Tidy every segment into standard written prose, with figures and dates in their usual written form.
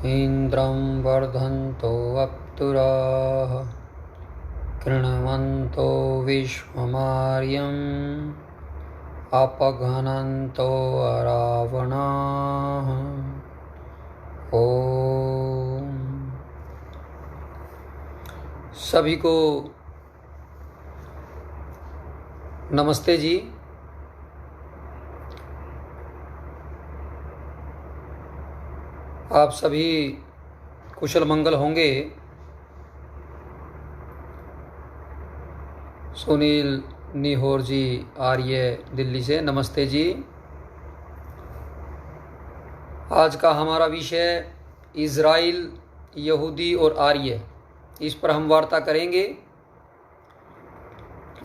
इन्द्रं वर्धन्तो अप्सुराः कृण्वन्तो विश्वमार्यम् अपघ्नन्तो अरावणाः। ओम। सभी को नमस्ते जी। आप सभी कुशल मंगल होंगे। सुनील निहोर जी आर्य दिल्ली से नमस्ते जी। आज का हमारा विषय इज़राइल, यहूदी और आर्य, इस पर हम वार्ता करेंगे।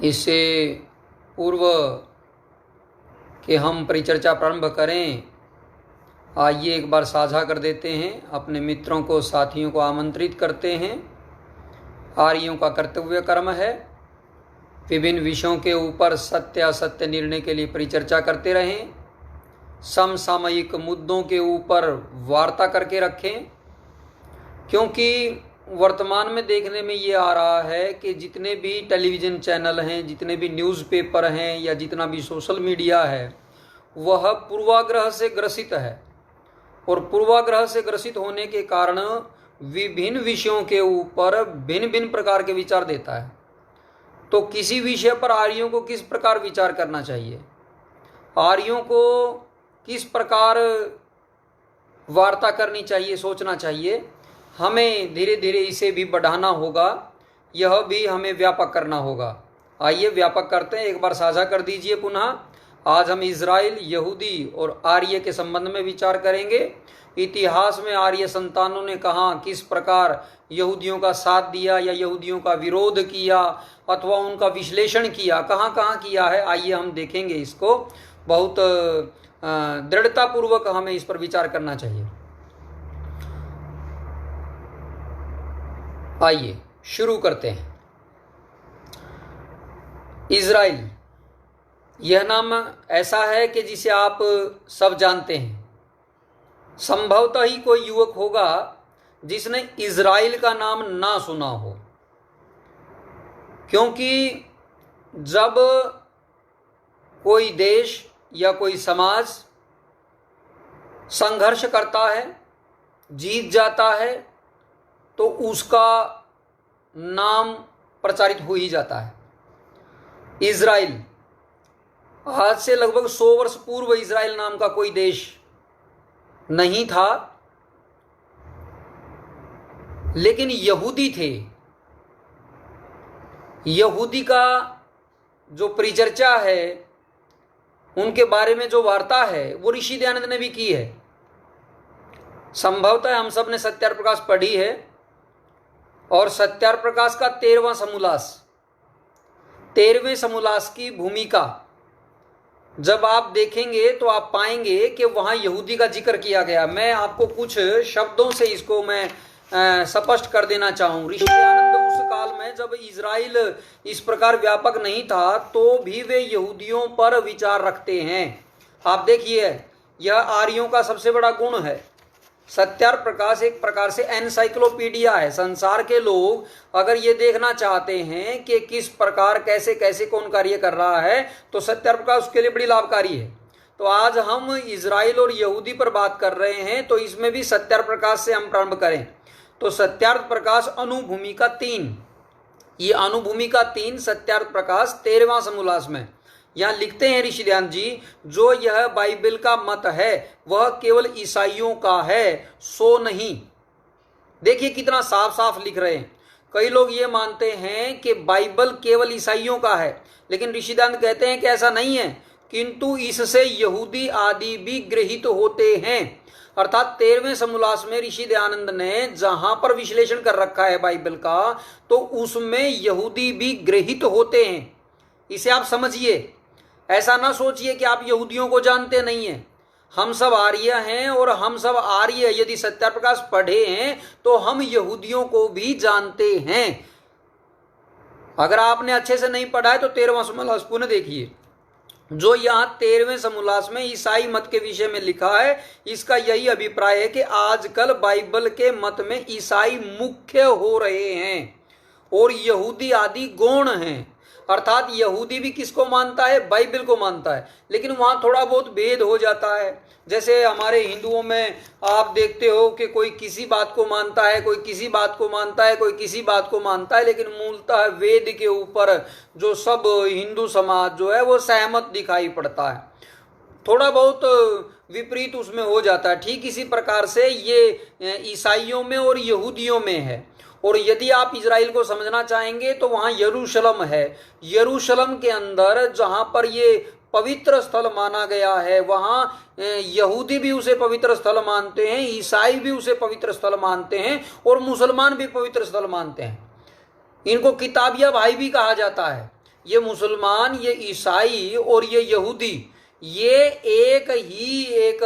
इससे पूर्व कि हम परिचर्चा प्रारंभ करें, आइए एक बार साझा कर देते हैं, अपने मित्रों को, साथियों को आमंत्रित करते हैं। आर्यों का कर्तव्य कर्म है विभिन्न विषयों के ऊपर सत्य असत्य निर्णय के लिए परिचर्चा करते रहें, समसामयिक मुद्दों के ऊपर वार्ता करके रखें। क्योंकि वर्तमान में देखने में ये आ रहा है कि जितने भी टेलीविज़न चैनल हैं, जितने भी न्यूज़पेपर हैं या जितना भी सोशल मीडिया है, वह पूर्वाग्रह से ग्रसित है और पूर्वाग्रह से ग्रसित होने के कारण विभिन्न विषयों के ऊपर भिन्न भिन्न प्रकार के विचार देता है। तो किसी विषय पर आर्यों को किस प्रकार विचार करना चाहिए, आर्यों को किस प्रकार वार्ता करनी चाहिए, सोचना चाहिए, हमें धीरे धीरे इसे भी बढ़ाना होगा, यह भी हमें व्यापक करना होगा। आइए व्यापक करते हैं, एक बार साझा कर दीजिए पुनः। आज हम इज़राइल, यहूदी और आर्य के संबंध में विचार करेंगे। इतिहास में आर्य संतानों ने कहाँ किस प्रकार यहूदियों का साथ दिया या यहूदियों का विरोध किया अथवा उनका विश्लेषण किया, कहाँ कहाँ किया है, आइए हम देखेंगे इसको। बहुत दृढ़तापूर्वक हमें इस पर विचार करना चाहिए। आइए शुरू करते हैं। इज़राइल, यह नाम ऐसा है कि जिसे आप सब जानते हैं। संभवतः ही कोई युवक होगा जिसने इज़राइल का नाम ना सुना हो, क्योंकि जब कोई देश या कोई समाज संघर्ष करता है, जीत जाता है, तो उसका नाम प्रचारित हो ही जाता है। इज़राइल, आज से लगभग 100 वर्ष पूर्व इज़राइल नाम का कोई देश नहीं था, लेकिन यहूदी थे। यहूदी का जो परिचर्चा है, उनके बारे में जो वार्ता है, वो ऋषि दयानंद ने भी की है। संभवतः हम सब ने सत्यार्थ प्रकाश पढ़ी है और सत्यार्थ प्रकाश का 13वां समोल्लास, 13वें समोल्लास की भूमिका जब आप देखेंगे तो आप पाएंगे कि वहाँ यहूदी का जिक्र किया गया। मैं आपको कुछ शब्दों से इसको मैं स्पष्ट कर देना चाहूँ। ऋषि दयानंद उस काल में जब इज़राइल इस प्रकार व्यापक नहीं था, तो भी वे यहूदियों पर विचार रखते हैं। आप देखिए, यह आर्यों का सबसे बड़ा गुण है। सत्यार्थ प्रकाश एक प्रकार से एनसाइक्लोपीडिया है। संसार के लोग अगर ये देखना चाहते हैं कि किस प्रकार कैसे कैसे कौन कार्य कर रहा है, तो सत्यार्थ प्रकाश उसके लिए बड़ी लाभकारी है। तो आज हम इज़राइल और यहूदी पर बात कर रहे हैं, तो इसमें भी सत्यार्थ प्रकाश से हम प्रारंभ करें। तो सत्यार्थ प्रकाश अनुभूमिका 3, ये अनुभूमिका 3 सत्यार्थ प्रकाश 13वां समोल्लास में यहाँ लिखते हैं ऋषि दयानंद जी, जो यह बाइबल का मत है वह केवल ईसाइयों का है, सो नहीं। देखिए कितना साफ साफ लिख रहे हैं। कई लोग ये मानते हैं कि बाइबल केवल ईसाइयों का है, लेकिन ऋषि दयानंद कहते हैं कि ऐसा नहीं है, किंतु इससे यहूदी आदि भी गृहीत होते हैं। अर्थात 13वें समोल्लास में ऋषि दयानंद ने जहां पर विश्लेषण कर रखा है बाइबल का, तो उसमें यहूदी भी गृहीत होते हैं। इसे आप समझिए। ऐसा ना सोचिए कि आप यहूदियों को जानते नहीं हैं। हम सब आर्य हैं और हम सब आर्य यदि सत्यार्थ प्रकाश पढ़े हैं तो हम यहूदियों को भी जानते हैं। अगर आपने अच्छे से नहीं पढ़ा है तो 13वां समोल्लास पुनः देखिए। जो यहाँ 13वें समोल्लास में ईसाई मत के विषय में लिखा है, इसका यही अभिप्राय है कि आजकल बाइबल के मत में ईसाई मुख्य हो रहे हैं और यहूदी आदि गौण हैं। अर्थात यहूदी भी किसको मानता है? बाइबल को मानता है, लेकिन वहां थोड़ा बहुत भेद हो जाता है। जैसे हमारे हिंदुओं में आप देखते हो कि कोई किसी बात को मानता है, कोई किसी बात को मानता है, कोई किसी बात को मानता है, लेकिन मूलतः वेद के ऊपर जो सब हिंदू समाज जो है वो सहमत दिखाई पड़ता है। थोड़ा बहुत विपरीत उसमें हो जाता है। ठीक इसी प्रकार से ये ईसाइयों में और यहूदियों में है। और यदि आप इजराइल को समझना चाहेंगे तो वहां यरूशलेम है। यरूशलेम के अंदर जहां पर ये पवित्र स्थल माना गया है, वहां यहूदी भी उसे पवित्र स्थल मानते हैं, ईसाई भी उसे पवित्र स्थल मानते हैं और मुसलमान भी पवित्र स्थल मानते हैं। इनको किताबिया भाई भी कहा जाता है। ये मुसलमान, ये ईसाई और ये यहूदी, ये एक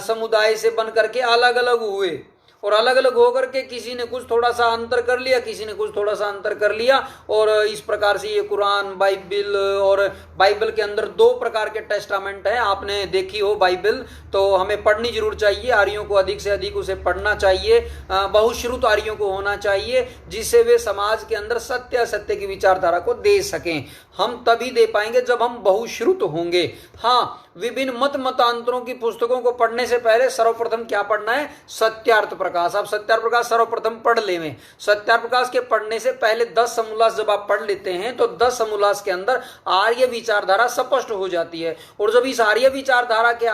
समुदाय से बन करके अलग अलग हुए और अलग अलग होकर के किसी ने कुछ थोड़ा सा अंतर कर लिया, किसी ने कुछ थोड़ा सा अंतर कर लिया, और इस प्रकार से ये कुरान, बाइबल, और बाइबल के अंदर 2 प्रकार के टेस्टामेंट हैं। आपने देखी हो बाइबल, तो हमें पढ़नी जरूर चाहिए। आर्यों को अधिक से अधिक उसे पढ़ना चाहिए। बहुश्रुत आर्यों को होना चाहिए, जिससे वे समाज के अंदर सत्य असत्य की विचारधारा को दे सकें। हम तभी दे पाएंगे जब हम बहुश्रुत होंगे। हाँ, विभिन्न मतांतरों की पुस्तकों को पढ़ने से पहले सर्वप्रथम क्या पढ़ना है? सत्यार्थ प्रकाश। आप सत्यार्थ प्रकाश सर्वप्रथम पढ़ लें। सत्यार्थ प्रकाश के पढ़ने से पहले 10 समोल्लास जब आप पढ़ लेते हैं तो 10 समोल्लास के अंदर आर्य विचारधारा स्पष्ट हो जाती है। और जब इस आर्य विचारधारा के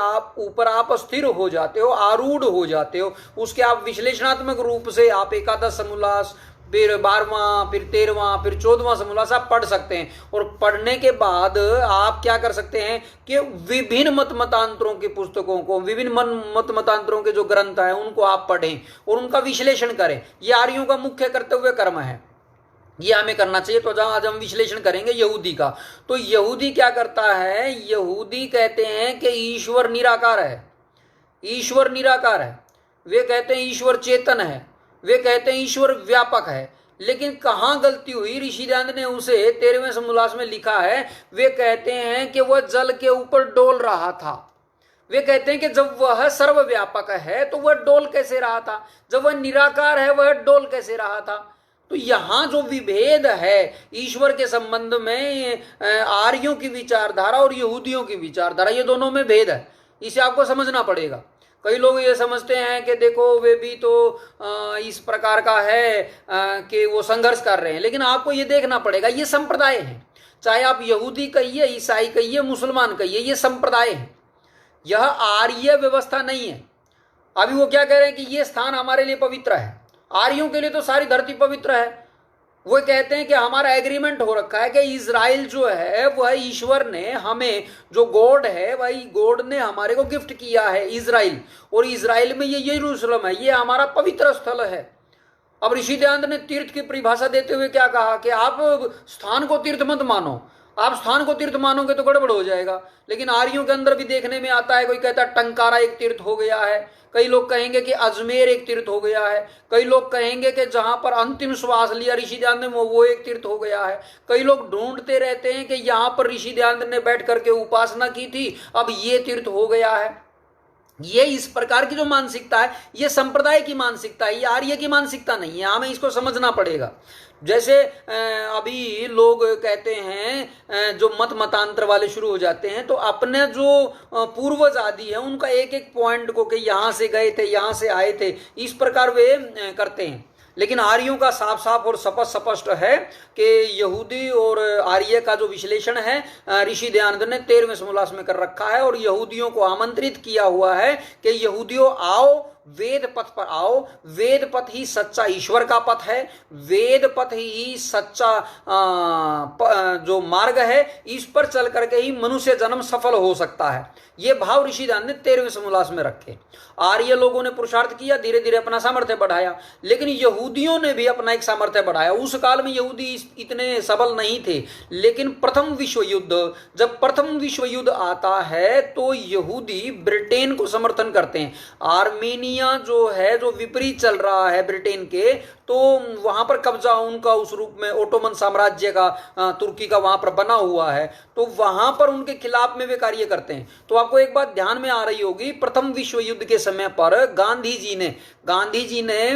ऊपर आप स्थिर हो जाते हो, आरूढ़ हो जाते हो, उसके आप विश्लेषणात्मक रूप से आप एकादश समोल्लास, फिर 12वां, फिर 13वां, फिर 14वां समोल्लास आप पढ़ सकते हैं। और पढ़ने के बाद आप क्या कर सकते हैं कि विभिन्न मतांतरों की पुस्तकों को, विभिन्न मतांतरों के जो ग्रंथ हैं उनको आप पढ़ें और उनका विश्लेषण करें। ये आर्यों का मुख्य कर्तव्य कर्म है, ये हमें करना चाहिए। तो आज हम विश्लेषण करेंगे यहूदी का। तो यहूदी क्या करता है? यहूदी कहते हैं कि ईश्वर निराकार है, ईश्वर निराकार है। वे कहते हैं ईश्वर चेतन है, वे कहते हैं ईश्वर व्यापक है। लेकिन कहां गलती हुई? ऋषि दयानंद ने उसे 13वें समोल्लास में लिखा है। वे कहते हैं कि वह जल के ऊपर डोल रहा था। वे कहते हैं कि जब वह सर्वव्यापक है तो वह डोल कैसे रहा था? जब वह निराकार है वह डोल कैसे रहा था? तो यहां जो विभेद है ईश्वर के संबंध में, आर्यों की विचारधारा और यहूदियों की विचारधारा, ये दोनों में भेद है। इसे आपको समझना पड़ेगा। कई लोग ये समझते हैं कि देखो वे भी तो इस प्रकार का है कि वो संघर्ष कर रहे हैं, लेकिन आपको ये देखना पड़ेगा ये संप्रदाय है। चाहे आप यहूदी कहिए, ईसाई कहिए, मुसलमान कहिए, ये संप्रदाय है, यह आर्य व्यवस्था नहीं है। अभी वो क्या कह रहे हैं कि ये स्थान हमारे लिए पवित्र है। आर्यों के लिए तो सारी धरती पवित्र है। वो कहते हैं कि हमारा एग्रीमेंट हो रखा है कि इजराइल जो है वह ईश्वर ने हमें, जो गॉड है वही गॉड ने हमारे को गिफ्ट किया है इजराइल, और इजराइल में ये यरूशलेम है, ये हमारा पवित्र स्थल है। अब ऋषि दयानंद ने तीर्थ की परिभाषा देते हुए क्या कहा कि आप स्थान को तीर्थ मत मानो। आप स्थान को तीर्थ मानोगे तो गड़बड़ हो जाएगा। लेकिन आर्यों के अंदर भी देखने में आता है, कोई कहता है टंकारा एक तीर्थ हो गया है, कई लोग कहेंगे कि अजमेर एक तीर्थ हो गया है, कई लोग कहेंगे कि जहां पर अंतिम श्वास लिया ऋषि दयानंद ने वो एक तीर्थ हो गया है। कई लोग ढूंढते रहते हैं कि यहां पर ऋषि दयानंद ने बैठ करके उपासना की थी, अब ये तीर्थ हो गया है। ये इस प्रकार की जो मानसिकता है ये संप्रदाय की मानसिकता है, ये आर्य की मानसिकता नहीं है। हमें इसको समझना पड़ेगा। जैसे अभी लोग कहते हैं, जो मतांतर वाले शुरू हो जाते हैं, तो अपने जो पूर्वज आदि है उनका एक एक पॉइंट को कि यहां से गए थे, यहां से आए थे, इस प्रकार वे करते हैं। लेकिन आर्यों का साफ साफ और स्पष्ट है कि यहूदी और आर्य का जो विश्लेषण है ऋषि दयानंद ने 13वें समोल्लास में कर रखा है, और यहूदियों को आमंत्रित किया हुआ है कि यहूदियों आओ, वेद पथ पर आओ। वेद पथ ही सच्चा ईश्वर का पथ है, वेद पथ ही सच्चा जो मार्ग है, इस पर चल करके ही मनुष्य जन्म सफल हो सकता है। ये भाव ऋषि दयानंद ने 13वें समोल्लास में रखे। आर्य लोगों ने पुरुषार्थ किया, धीरे धीरे अपना सामर्थ्य बढ़ाया, लेकिन यहूदियों ने भी अपना एक सामर्थ्य बढ़ाया। उस काल में यहूदी इतने सबल नहीं थे, लेकिन प्रथम विश्व युद्ध, जब प्रथम विश्व युद्ध आता है तो यहूदी ब्रिटेन को समर्थन करते हैं। आर्मेनिया दुनिया जो है, जो विपरीत चल रहा है ब्रिटेन के, तो वहां पर कब्जा उनका उस रूप में ओटोमन साम्राज्य का, तुर्की का वहां पर बना हुआ है, तो वहां पर उनके खिलाफ में वे कार्य करते हैं। तो आपको एक बात ध्यान में आ रही होगी, प्रथम विश्व युद्ध के समय पर गांधी जी ने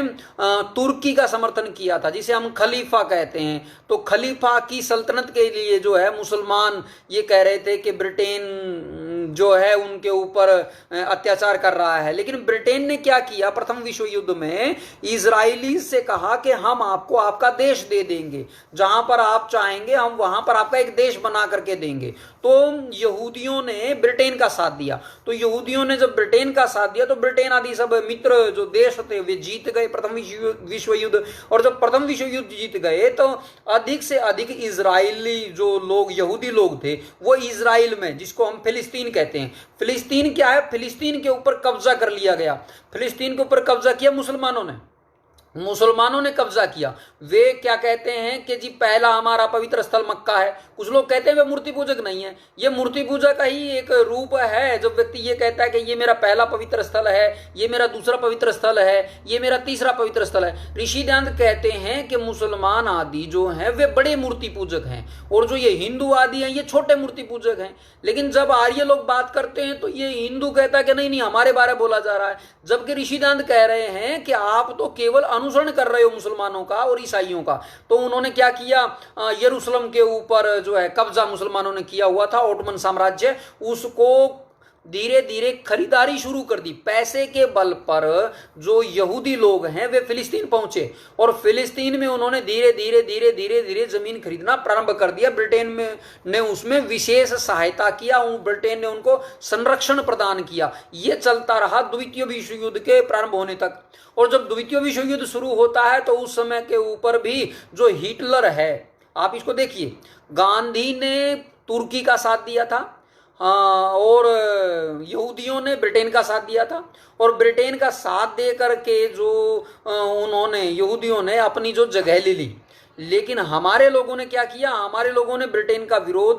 तुर्की का समर्थन किया था, जिसे हम खलीफा कहते हैं। तो खलीफा की सल्तनत के लिए जो है मुसलमान ये कह रहे थे कि ब्रिटेन जो है उनके ऊपर अत्याचार कर रहा है। लेकिन ब्रिटेन ने क्या किया, प्रथम विश्व युद्ध में इजरायली से कहा कि हम आपको आपका देश दे देंगे, जहां पर आप चाहेंगे हम वहां पर आपका एक देश बना करके देंगे। तो यहूदियों ने ब्रिटेन का साथ दिया। तो यहूदियों ने जब ब्रिटेन का साथ दिया तो ब्रिटेन आदि सब मित्र जो देश थे वे जीत गए प्रथम विश्व युद्ध। और जब प्रथम विश्व युद्ध जीत गए तो अधिक से अधिक इजरायली जो लोग, यहूदी लोग थे, वो इजराइल में, जिसको हम फिलिस्तीन कहते हैं, फिलिस्तीन क्या है, फिलिस्तीन के ऊपर कब्जा कर लिया गया। फिलिस्तीन के ऊपर कब्जा किया मुसलमानों ने कब्जा किया। वे क्या कहते हैं कि जी पहला हमारा पवित्र स्थल मक्का है। कुछ लोग कहते हैं वे मूर्ति पूजक नहीं है, ये मूर्ति पूजा का ही एक रूप है। जब व्यक्ति ये कहता है कि ये मेरा पहला पवित्र स्थल है, ये मेरा दूसरा पवित्र स्थल है, ये मेरा तीसरा पवित्र स्थल है। ऋषि दयानंद कहते हैं कि मुसलमान आदि जो हैं वे बड़े मूर्ति पूजक हैं, और जो ये हिंदू आदि हैं ये छोटे मूर्ति पूजक हैं। लेकिन जब आर्य लोग बात करते हैं तो ये हिंदू कहता है कि नहीं हमारे बारे में बोला जा रहा है, जबकि ऋषि दयानंद कह रहे हैं कि आप तो केवल अनुसरण कर रहे हो मुसलमानों का और ईसाइयों का। तो उन्होंने क्या किया, यरूशलेम के ऊपर जो है कब्जा मुसलमानों ने किया हुआ था, ओटोमन साम्राज्य, उसको धीरे धीरे खरीदारी शुरू कर दी। पैसे के बल पर जो यहूदी लोग हैं वे फिलिस्तीन पहुंचे, और फिलिस्तीन में उन्होंने धीरे धीरे जमीन खरीदना प्रारंभ कर दिया। ब्रिटेन में ने उसमें विशेष सहायता किया, ब्रिटेन ने उनको संरक्षण प्रदान किया। यह चलता रहा द्वितीय विश्व युद्ध के प्रारंभ होने तक। और जब द्वितीय विश्व युद्ध शुरू होता है तो उस समय के ऊपर भी जो हिटलर है, आप इसको देखिए, गांधी ने तुर्की का साथ दिया था, और यहूदियों ने ब्रिटेन का साथ दिया था। और ब्रिटेन का साथ दे करके जो उन्होंने, यहूदियों ने अपनी जो जगह ले ली। लेकिन हमारे लोगों ने क्या किया, हमारे लोगों ने ब्रिटेन का विरोध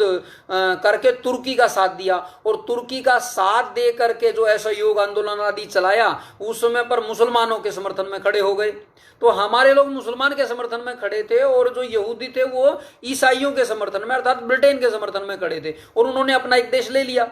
करके तुर्की का साथ दिया, और तुर्की का साथ दे करके जो असहयोग आंदोलन आदि चलाया, उस समय पर मुसलमानों के समर्थन में खड़े हो गए। तो हमारे लोग मुसलमान के समर्थन में खड़े थे, और जो यहूदी थे वो ईसाइयों के समर्थन में, अर्थात ब्रिटेन के समर्थन में खड़े थे, और उन्होंने अपना एक देश ले लिया,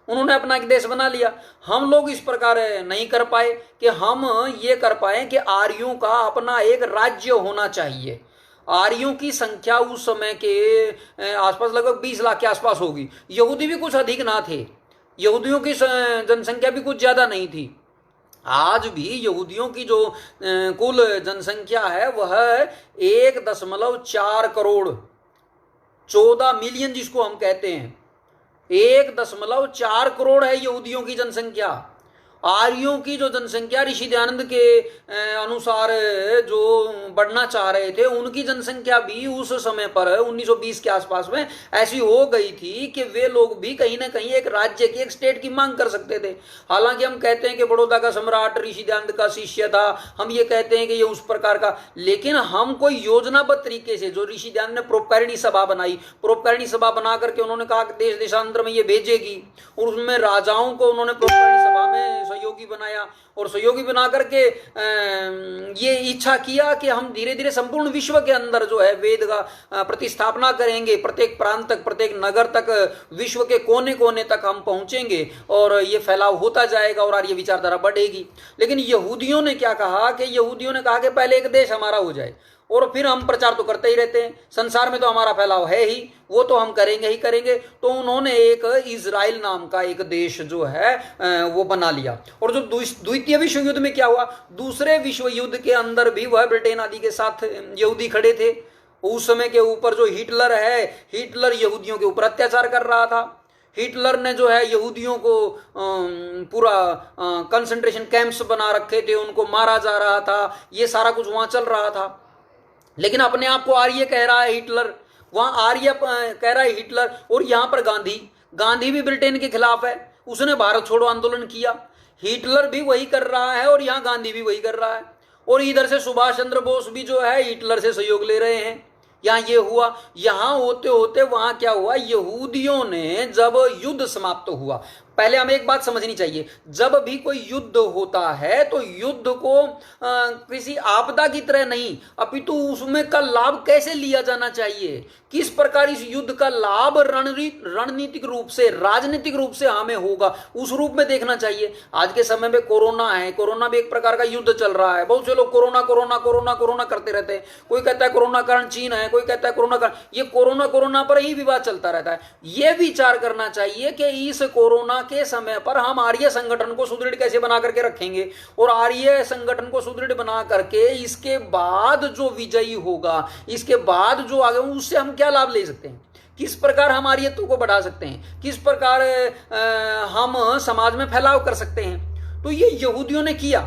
उन्होंने अपना एक देश बना लिया। हम लोग इस प्रकार नहीं कर पाए कि हम ये कर पाए कि आर्यों का अपना एक राज्य होना चाहिए। आर्यों की संख्या उस समय के आसपास लगभग 20 लाख के आसपास होगी। यहूदी भी कुछ अधिक ना थे, यहूदियों की जनसंख्या भी कुछ ज्यादा नहीं थी। आज भी यहूदियों की जो कुल जनसंख्या है वह 1.4 करोड़ 14 मिलियन जिसको हम कहते हैं, 1.4 करोड़ है यहूदियों की जनसंख्या। आर्यों की जो जनसंख्या ऋषि दयानंद के अनुसार जो बढ़ना चाह रहे थे, उनकी जनसंख्या भी उस समय पर 1920 के आसपास में ऐसी हो गई थी कि वे लोग भी कहीं ना कहीं एक राज्य की, एक स्टेट की मांग कर सकते थे। हालांकि हम कहते हैं कि बड़ौदा का सम्राट ऋषि दयानंद का शिष्य था, हम ये कहते हैं कि ये उस प्रकार का, लेकिन हम कोई योजनाबद्ध तरीके से, जो ऋषि दयानंद ने परोपकारिणी सभा बनाई, परोपकारिणी सभा बना करके उन्होंने कहा कि देश देशांतर में ये भेजेगी, और उसमें राजाओं को उन्होंने परोपकारिणी सभा में सहयोगी बनाया, और सहयोगी बना करके ये इच्छा किया कि हम धीरे धीरे संपूर्ण विश्व के अंदर जो है वेद का प्रतिस्थापना करेंगे, प्रत्येक प्रांत तक, प्रत्येक नगर तक, विश्व के कोने कोने तक हम पहुंचेंगे, और ये फैलाव होता जाएगा और आर्य विचारधारा बढ़ेगी। लेकिन यहूदियों ने क्या कहा कि यहूदियों ने कहा कि पहले एक देश हमारा हो जाए, और फिर हम प्रचार तो करते ही रहते हैं, संसार में तो हमारा फैलाव है ही, वो तो हम करेंगे ही करेंगे। तो उन्होंने एक इजराइल नाम का एक देश जो है वो बना लिया। और जो द्वितीय विश्व युद्ध में क्या हुआ, दूसरे विश्व युद्ध के अंदर भी वह ब्रिटेन आदि के साथ यहूदी खड़े थे। उस समय के ऊपर जो हिटलर है, हिटलर यहूदियों के ऊपर अत्याचार कर रहा था। हिटलर ने जो है यहूदियों को पूरा कंसंट्रेशन कैंप्स बना रखे थे, उनको मारा जा रहा था, ये सारा कुछ वहां चल रहा था। लेकिन अपने आप को आर्य कह रहा है हिटलर, वहां आर्य कह रहा है हिटलर, और यहां पर गांधी भी ब्रिटेन के खिलाफ है, उसने भारत छोड़ो आंदोलन किया। हिटलर भी वही कर रहा है और यहां गांधी भी वही कर रहा है, और इधर से सुभाष चंद्र बोस भी जो है हिटलर से सहयोग ले रहे हैं। यहां ये हुआ, यहां होते होते वहां क्या हुआ, यहूदियों ने जब युद्ध समाप्त हुआ, पहले हमें एक बात समझनी चाहिए, जब भी कोई युद्ध होता है तो युद्ध को किसी आपदा की तरह नहीं, अपितु उसमें का लाभ कैसे लिया जाना चाहिए, किस प्रकार इस युद्ध का लाभ रणनीतिक रूप से, राजनीतिक रूप से हमें होगा, उस रूप में देखना चाहिए। आज के समय में कोरोना है, कोरोना भी एक प्रकार का युद्ध चल रहा है। बहुत से लोग कोरोना कोरोना कोरोना कोरोना करते रहते हैं। कोई कहता है कोरोना कारण चीन है, कोई कहता है कोरोना कारण, ये कोरोना कोरोना पर ही विवाद चलता रहता है। यह विचार करना चाहिए कि इस कोरोना के समय पर हम आर्य संगठन को सुदृढ़ कैसे बना करके रखेंगे, और आर्य संगठन को सुदृढ़ बना करके इसके बाद जो विजयी होगा, इसके बाद जो आगे, उससे हम क्या लाभ ले सकते हैं, किस प्रकार हम आर्यत्व को बढ़ा सकते हैं, किस प्रकार हम समाज में फैलाव कर सकते हैं। तो ये यहूदियों ने किया,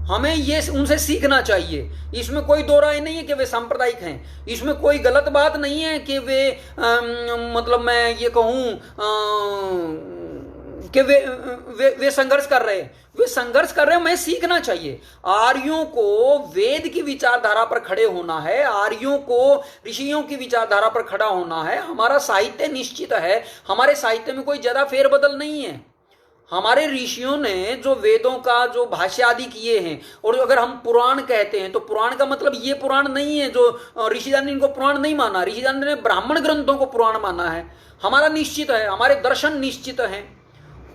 हमें ये उनसे सीखना चाहिए। इसमें कोई दो राय नहीं है कि वे सांप्रदायिक हैं, इसमें कोई गलत बात नहीं है कि वे मतलब मैं ये कहूं कि वे संघर्ष कर रहे हैं, वे संघर्ष कर रहे हैं, हमें सीखना चाहिए। आर्यों को वेद की विचारधारा पर खड़े होना है, आर्यों को ऋषियों की विचारधारा पर खड़ा होना है। हमारा साहित्य निश्चित है, हमारे साहित्य में कोई ज्यादा फेरबदल नहीं है। हमारे ऋषियों ने जो वेदों का जो भाष्य आदि किए हैं, और अगर हम पुराण कहते हैं तो पुराण का मतलब ये पुराण नहीं है जो ऋषिदान ने इनको पुराण नहीं माना, ऋषिदान ने ब्राह्मण ग्रंथों को पुराण माना है। हमारा निश्चित है, हमारे दर्शन निश्चित हैं,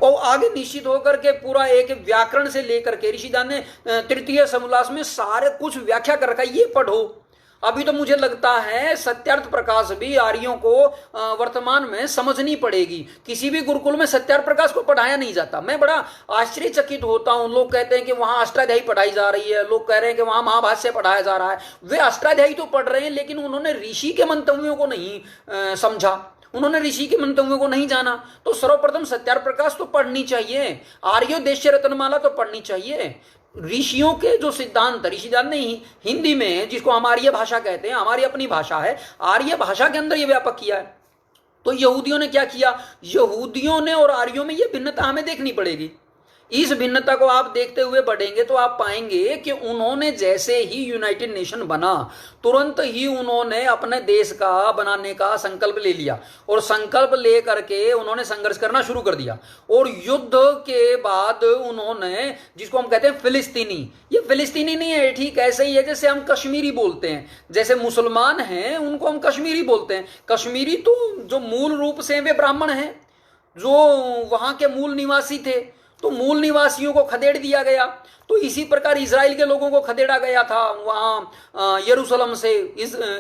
और आगे निश्चित होकर के पूरा एक व्याकरण से लेकर के ऋषिदान ने तृतीय समोल्लास में सारे कुछ व्याख्या कर रखा है, ये पढ़ो। अभी तो मुझे लगता है सत्यार्थ प्रकाश भी आर्यों को वर्तमान में समझनी पड़ेगी। किसी भी गुरुकुल में सत्यार्थ प्रकाश को पढ़ाया नहीं जाता। मैं बड़ा आश्चर्यचकित होता हूं, लोग कहते हैं कि वहां अष्टाध्यायी पढ़ाई जा रही है, लोग कह रहे हैं कि वहां महाभाष्य पढ़ाया जा रहा है। वे अष्टाध्यायी तो पढ़ रहे हैं, लेकिन उन्होंने ऋषि के मंतव्यों को नहीं समझा, उन्होंने ऋषि के मंतव्यों को नहीं जाना। तो सर्वप्रथम सत्यार्थ प्रकाश तो पढ़नी चाहिए, आर्योदेश्य रत्नमाला तो पढ़नी चाहिए। ऋषियों के जो सिद्धांत, ऋषिदान ने हिंदी में, जिसको हम आर्य भाषा कहते हैं, हमारी अपनी भाषा है, आर्य भाषा के अंदर ये व्यापक किया है। तो यहूदियों ने क्या किया, यहूदियों ने और आर्यों में ये भिन्नता हमें देखनी पड़ेगी। इस भिन्नता को आप देखते हुए बढ़ेंगे तो आप पाएंगे कि उन्होंने जैसे ही यूनाइटेड नेशन बना, तुरंत ही उन्होंने अपने देश का बनाने का संकल्प ले लिया, और संकल्प ले करके उन्होंने संघर्ष करना शुरू कर दिया। और युद्ध के बाद उन्होंने, जिसको हम कहते हैं फिलिस्तीनी, ये फिलिस्तीनी नहीं है, ठीक ऐसे ही है जैसे हम कश्मीरी बोलते हैं, जैसे मुसलमान हैं उनको हम कश्मीरी बोलते हैं। कश्मीरी तो जो मूल रूप से वे ब्राह्मण हैं, जो वहां के मूल निवासी थे, तो मूल निवासियों को खदेड़ दिया गया। तो इसी प्रकार इजराइल के लोगों को खदेड़ा गया था, वहां यरूशलेम से,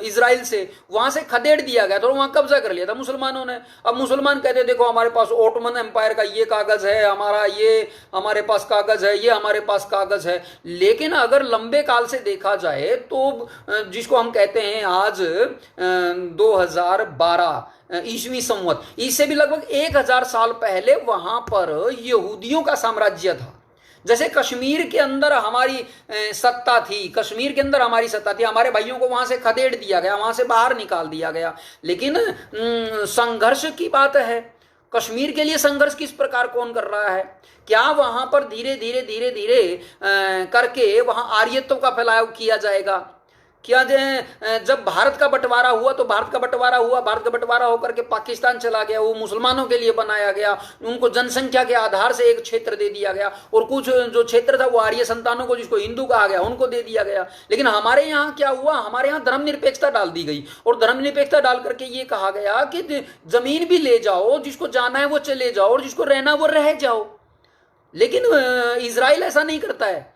इजराइल से, वहां से खदेड़ दिया गया था, और वहां कब्जा कर लिया था मुसलमानों ने। अब मुसलमान कहते देखो हमारे पास ओटमन एम्पायर का ये कागज है, हमारा ये हमारे पास कागज है, ये हमारे पास कागज है। लेकिन अगर लंबे काल से देखा जाए तो जिसको हम कहते हैं आज 2012 ईस्वी संवत, इससे भी लगभग 1000 साल पहले वहां पर यहूदियों का साम्राज्य था। जैसे कश्मीर के अंदर हमारी सत्ता थी, कश्मीर के अंदर हमारी सत्ता थी, हमारे भाइयों को वहां से खदेड़ दिया गया, वहां से बाहर निकाल दिया गया। लेकिन संघर्ष की बात है, कश्मीर के लिए संघर्ष किस प्रकार कौन कर रहा है, क्या वहां पर धीरे धीरे धीरे धीरे करके वहां आर्यत्व का फैलाव किया जाएगा? क्या जब भारत का बंटवारा हुआ तो भारत का बंटवारा हुआ, भारत का बंटवारा होकर के पाकिस्तान चला गया, वो मुसलमानों के लिए बनाया गया, उनको जनसंख्या के आधार से एक क्षेत्र दे दिया गया, और कुछ जो क्षेत्र था वो आर्य संतानों को, जिसको हिंदू कहा गया, उनको दे दिया गया। लेकिन हमारे यहाँ क्या हुआ, हमारे यहाँ धर्मनिरपेक्षता डाल दी गई, और धर्मनिरपेक्षता डाल करके ये कहा गया कि जमीन भी ले जाओ, जिसको जाना है वो चले जाओ, और जिसको रहना वो रह जाओ। लेकिन इजराइल ऐसा नहीं करता है,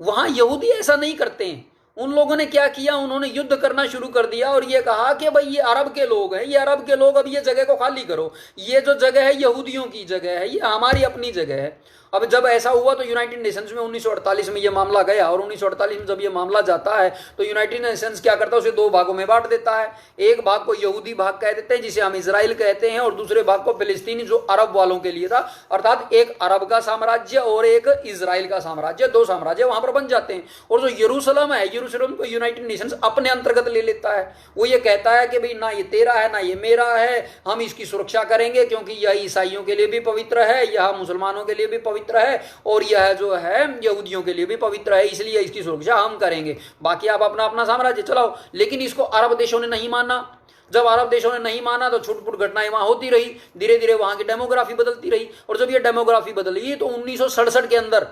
वहां यहूदी ऐसा नहीं करते हैं। उन लोगों ने क्या किया, उन्होंने युद्ध करना शुरू कर दिया, और ये कहा कि भाई ये अरब के लोग हैं, ये अरब के लोग, अब ये जगह को खाली करो, ये जो जगह है यहूदियों की जगह है, ये हमारी अपनी जगह है। अब जब ऐसा हुआ तो यूनाइटेड नेशंस में 1948 में ये मामला गया, और 1948 में जब ये मामला जाता है तो यूनाइटेड नेशंस क्या करता है, उसे 2 भागों में बांट देता है। एक भाग को यहूदी भाग कह देते हैं, जिसे हम इजराइल कहते हैं, और दूसरे भाग को फिलिस्तीनी, जो अरब वालों के लिए था। अर्थात एक अरब का साम्राज्य और एक इजराइल का साम्राज्य, 2 साम्राज्य वहां पर बन जाते हैं। और जो यरूशलेम है, यरूशलेम को यूनाइटेड नेशंस अपने अंतर्गत ले लेता है। वो ये कहता है कि भाई ना ये तेरा है ना ये मेरा है, हम इसकी सुरक्षा करेंगे, क्योंकि यह ईसाइयों के लिए भी पवित्र है, यह मुसलमानों के लिए भी पवित्र है और यह जो है यहूदियों के लिए भी पवित्र है, इसलिए इसकी सुरक्षा हम करेंगे, बाकी आप अपना अपना साम्राज्य चलाओ। लेकिन इसको अरब देशों ने नहीं माना। जब अरब देशों ने नहीं माना तो छुटपुट घटनाएं वहां होती रही, धीरे धीरे वहां की डेमोग्राफी बदलती रही। और जब ये डेमोग्राफी बदली तो 1967 के अंदर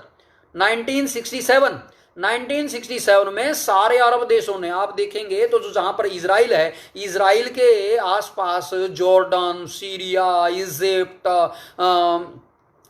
1967 में सारे अरब देशों ने, आप देखेंगे तो जो जहां पर इजराइल है, इजराइल के आसपास जॉर्डन, सीरिया, इजिप्ट,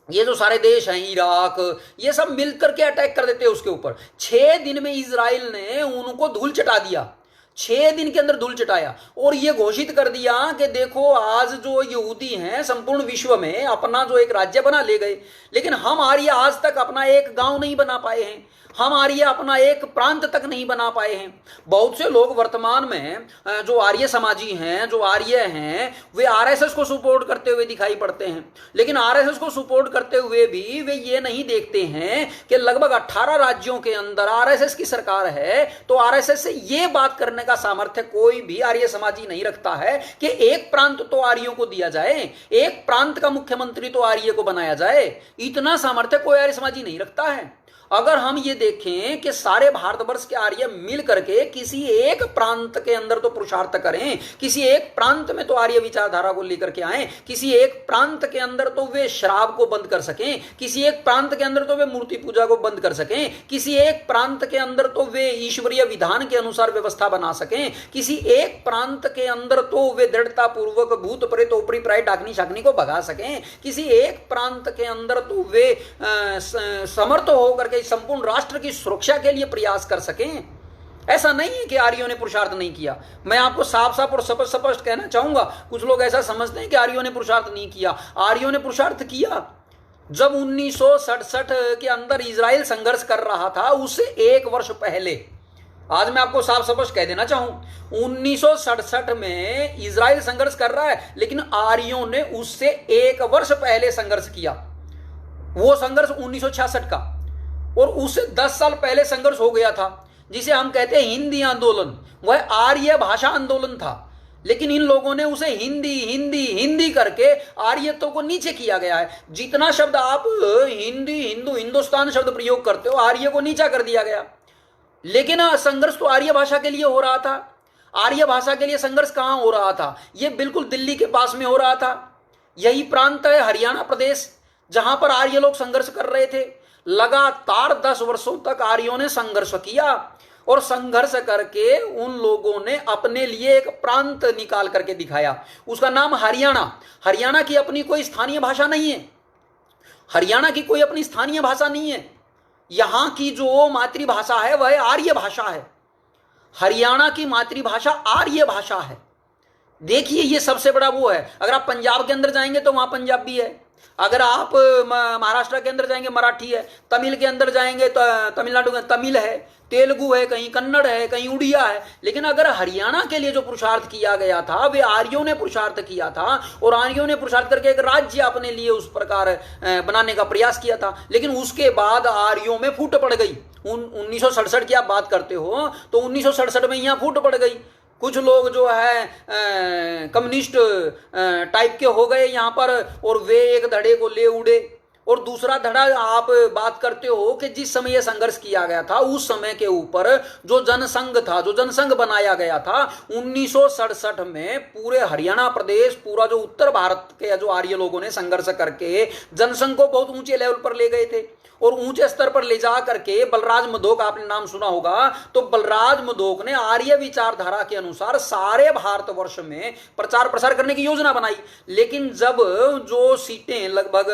ये जो सारे देश हैं, इराक, ये सब मिलकर के अटैक कर देते हैं उसके ऊपर। 6 दिन में इजराइल ने उनको धूल चटा दिया, 6 दिन के अंदर धूल चटाया और ये घोषित कर दिया कि देखो आज जो यहूदी हैं संपूर्ण विश्व में अपना जो एक राज्य बना ले गए, लेकिन हम आर्य आज तक अपना एक गांव नहीं बना पाए हैं, हम आर्य अपना एक प्रांत तक नहीं बना पाए हैं। बहुत से लोग वर्तमान में जो आर्य समाजी हैं, जो आर्य हैं, वे आरएसएस को सपोर्ट करते हुए दिखाई पड़ते हैं, लेकिन आरएसएस को सपोर्ट करते हुए भी वे ये नहीं देखते हैं कि लगभग 18 राज्यों के अंदर आरएसएस की सरकार है, तो आरएसएस से ये बात करने का सामर्थ्य कोई भी आर्य समाजी नहीं रखता है कि एक प्रांत तो आर्यों को दिया जाए, एक प्रांत का मुख्यमंत्री तो आर्य को बनाया जाए। इतना सामर्थ्य कोई आर्य समाजी नहीं रखता है। अगर हम ये देखें कि सारे भारतवर्ष के आर्य मिल करके किसी एक प्रांत के अंदर तो पुरुषार्थ करें, किसी एक प्रांत में तो आर्य विचारधारा को लेकर के आए, किसी एक प्रांत के अंदर तो वे शराब को बंद कर सकें, किसी एक प्रांत के अंदर तो वे मूर्ति पूजा को बंद कर सकें, किसी एक प्रांत के अंदर तो वे ईश्वरीय विधान के अनुसार व्यवस्था बना सकें, किसी एक प्रांत के अंदर तो वे दृढ़ता पूर्वक भूत प्रेत ऊपरी प्राय डाकनी शाकनी को भगा सकें, किसी एक प्रांत के अंदर तो वे समर्थ होकर संपूर्ण राष्ट्र की सुरक्षा के लिए प्रयास कर सकें। ऐसा नहीं है कि आर्यों ने पुरुषार्थ नहीं किया। मैं आपको साफ साफ और स्पष्ट कहना चाहूंगा, कुछ लोग ऐसा समझते हैं कि आर्यों ने पुरुषार्थ नहीं किया। आर्यों ने पुरुषार्थ किया। जब 1967 के अंदर इजराइल संघर्ष कर रहा था, उससे 1 वर्ष पहले, आज मैं आपको साफ स्पष्ट कह देना चाहूं, 1967 में इजराइल संघर्ष कर रहा है, लेकिन आर्यों ने उससे 1 वर्ष पहले संघर्ष किया। वो संघर्ष 1966 का, और उससे 10 साल पहले संघर्ष हो गया था जिसे हम कहते हैं हिंदी आंदोलन। वह आर्य भाषा आंदोलन था, लेकिन इन लोगों ने उसे हिंदी हिंदी हिंदी करके आर्यत्व को नीचे किया गया है। जितना शब्द आप हिंदी, हिंदू, हिंदुस्तान शब्द प्रयोग करते हो, आर्य को नीचा कर दिया गया। लेकिन संघर्ष तो आर्य भाषा के लिए हो रहा था। आर्य भाषा के लिए संघर्ष कहां हो रहा था? यह बिल्कुल दिल्ली के पास में हो रहा था। यही प्रांत है हरियाणा प्रदेश, जहां पर आर्य लोग संघर्ष कर रहे थे। लगातार 10 वर्षों तक आर्यों ने संघर्ष किया और संघर्ष करके उन लोगों ने अपने लिए एक प्रांत निकाल करके दिखाया, उसका नाम हरियाणा। हरियाणा की अपनी कोई स्थानीय भाषा नहीं है, हरियाणा की कोई अपनी स्थानीय भाषा नहीं है। यहां की जो मातृभाषा है वह आर्य भाषा है। हरियाणा की मातृभाषा आर्य भाषा है। देखिए, ये सबसे बड़ा वो है। अगर आप पंजाब के अंदर जाएंगे तो वहां पंजाबी है, अगर आप महाराष्ट्र के अंदर जाएंगे मराठी है, तमिल के अंदर जाएंगे तो तमिलनाडु में तमिल है, तेलुगु है, कहीं कन्नड़ है, कहीं उड़िया है। लेकिन अगर हरियाणा के लिए जो पुरुषार्थ किया गया था, वे आर्यों ने पुरुषार्थ किया था, और आर्यों ने पुरुषार्थ करके एक राज्य अपने लिए उस प्रकार बनाने का प्रयास किया था। लेकिन उसके बाद आर्यों में फूट पड़ गई। 1967 की आप बात करते हो तो 1967 में यहां फूट पड़ गई। कुछ लोग जो है कम्युनिस्ट टाइप के हो गए यहाँ पर, और वे एक धड़े को ले उड़े। और दूसरा धड़ा आप बात करते हो कि जिस समय यह संघर्ष किया गया था, उस समय के ऊपर जो जनसंघ था, जो जनसंघ बनाया गया था 1967 में, पूरे हरियाणा प्रदेश, पूरा जो उत्तर भारत के जो आर्य लोगों ने संघर्ष करके जनसंघ को बहुत ऊंचे लेवल पर ले गए थे। और ऊंचे स्तर पर ले जा करके बलराज मधोक, आपने नाम सुना होगा, तो बलराज मधोक ने आर्य विचारधारा के अनुसार सारे भारतवर्ष में प्रचार प्रसार करने की योजना बनाई। लेकिन जब जो सीटें लगभग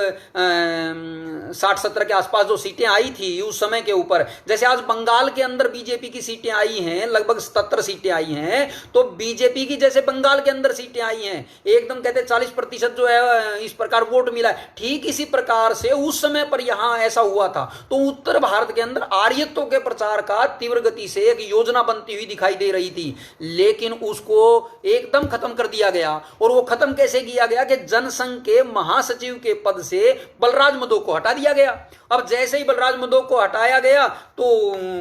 60-70 के आसपास जो सीटें आई थी उस समय के ऊपर, जैसे आज बंगाल के अंदर बीजेपी की सीटें आई हैं, लगभग 77 सीटें आई हैं, तो बीजेपी की जैसे बंगाल के अंदर सीटें आई हैं, एकदम कहते 40% जो है इस प्रकार वोट मिला, ठीक इसी प्रकार से उस समय पर यहां ऐसा हुआ था। तो उत्तर भारत के अंदर आर्यत्व के प्रचार का तीव्र गति से एक योजना बनती हुई दिखाई दे रही थी, लेकिन उसको एकदम खत्म कर दिया गया। और वो खत्म कैसे किया गया कि जनसंघ के महासचिव के पद से बलराज मधोक को हटा दिया गया। अब जैसे ही बलराज मधोक को हटाया गया तो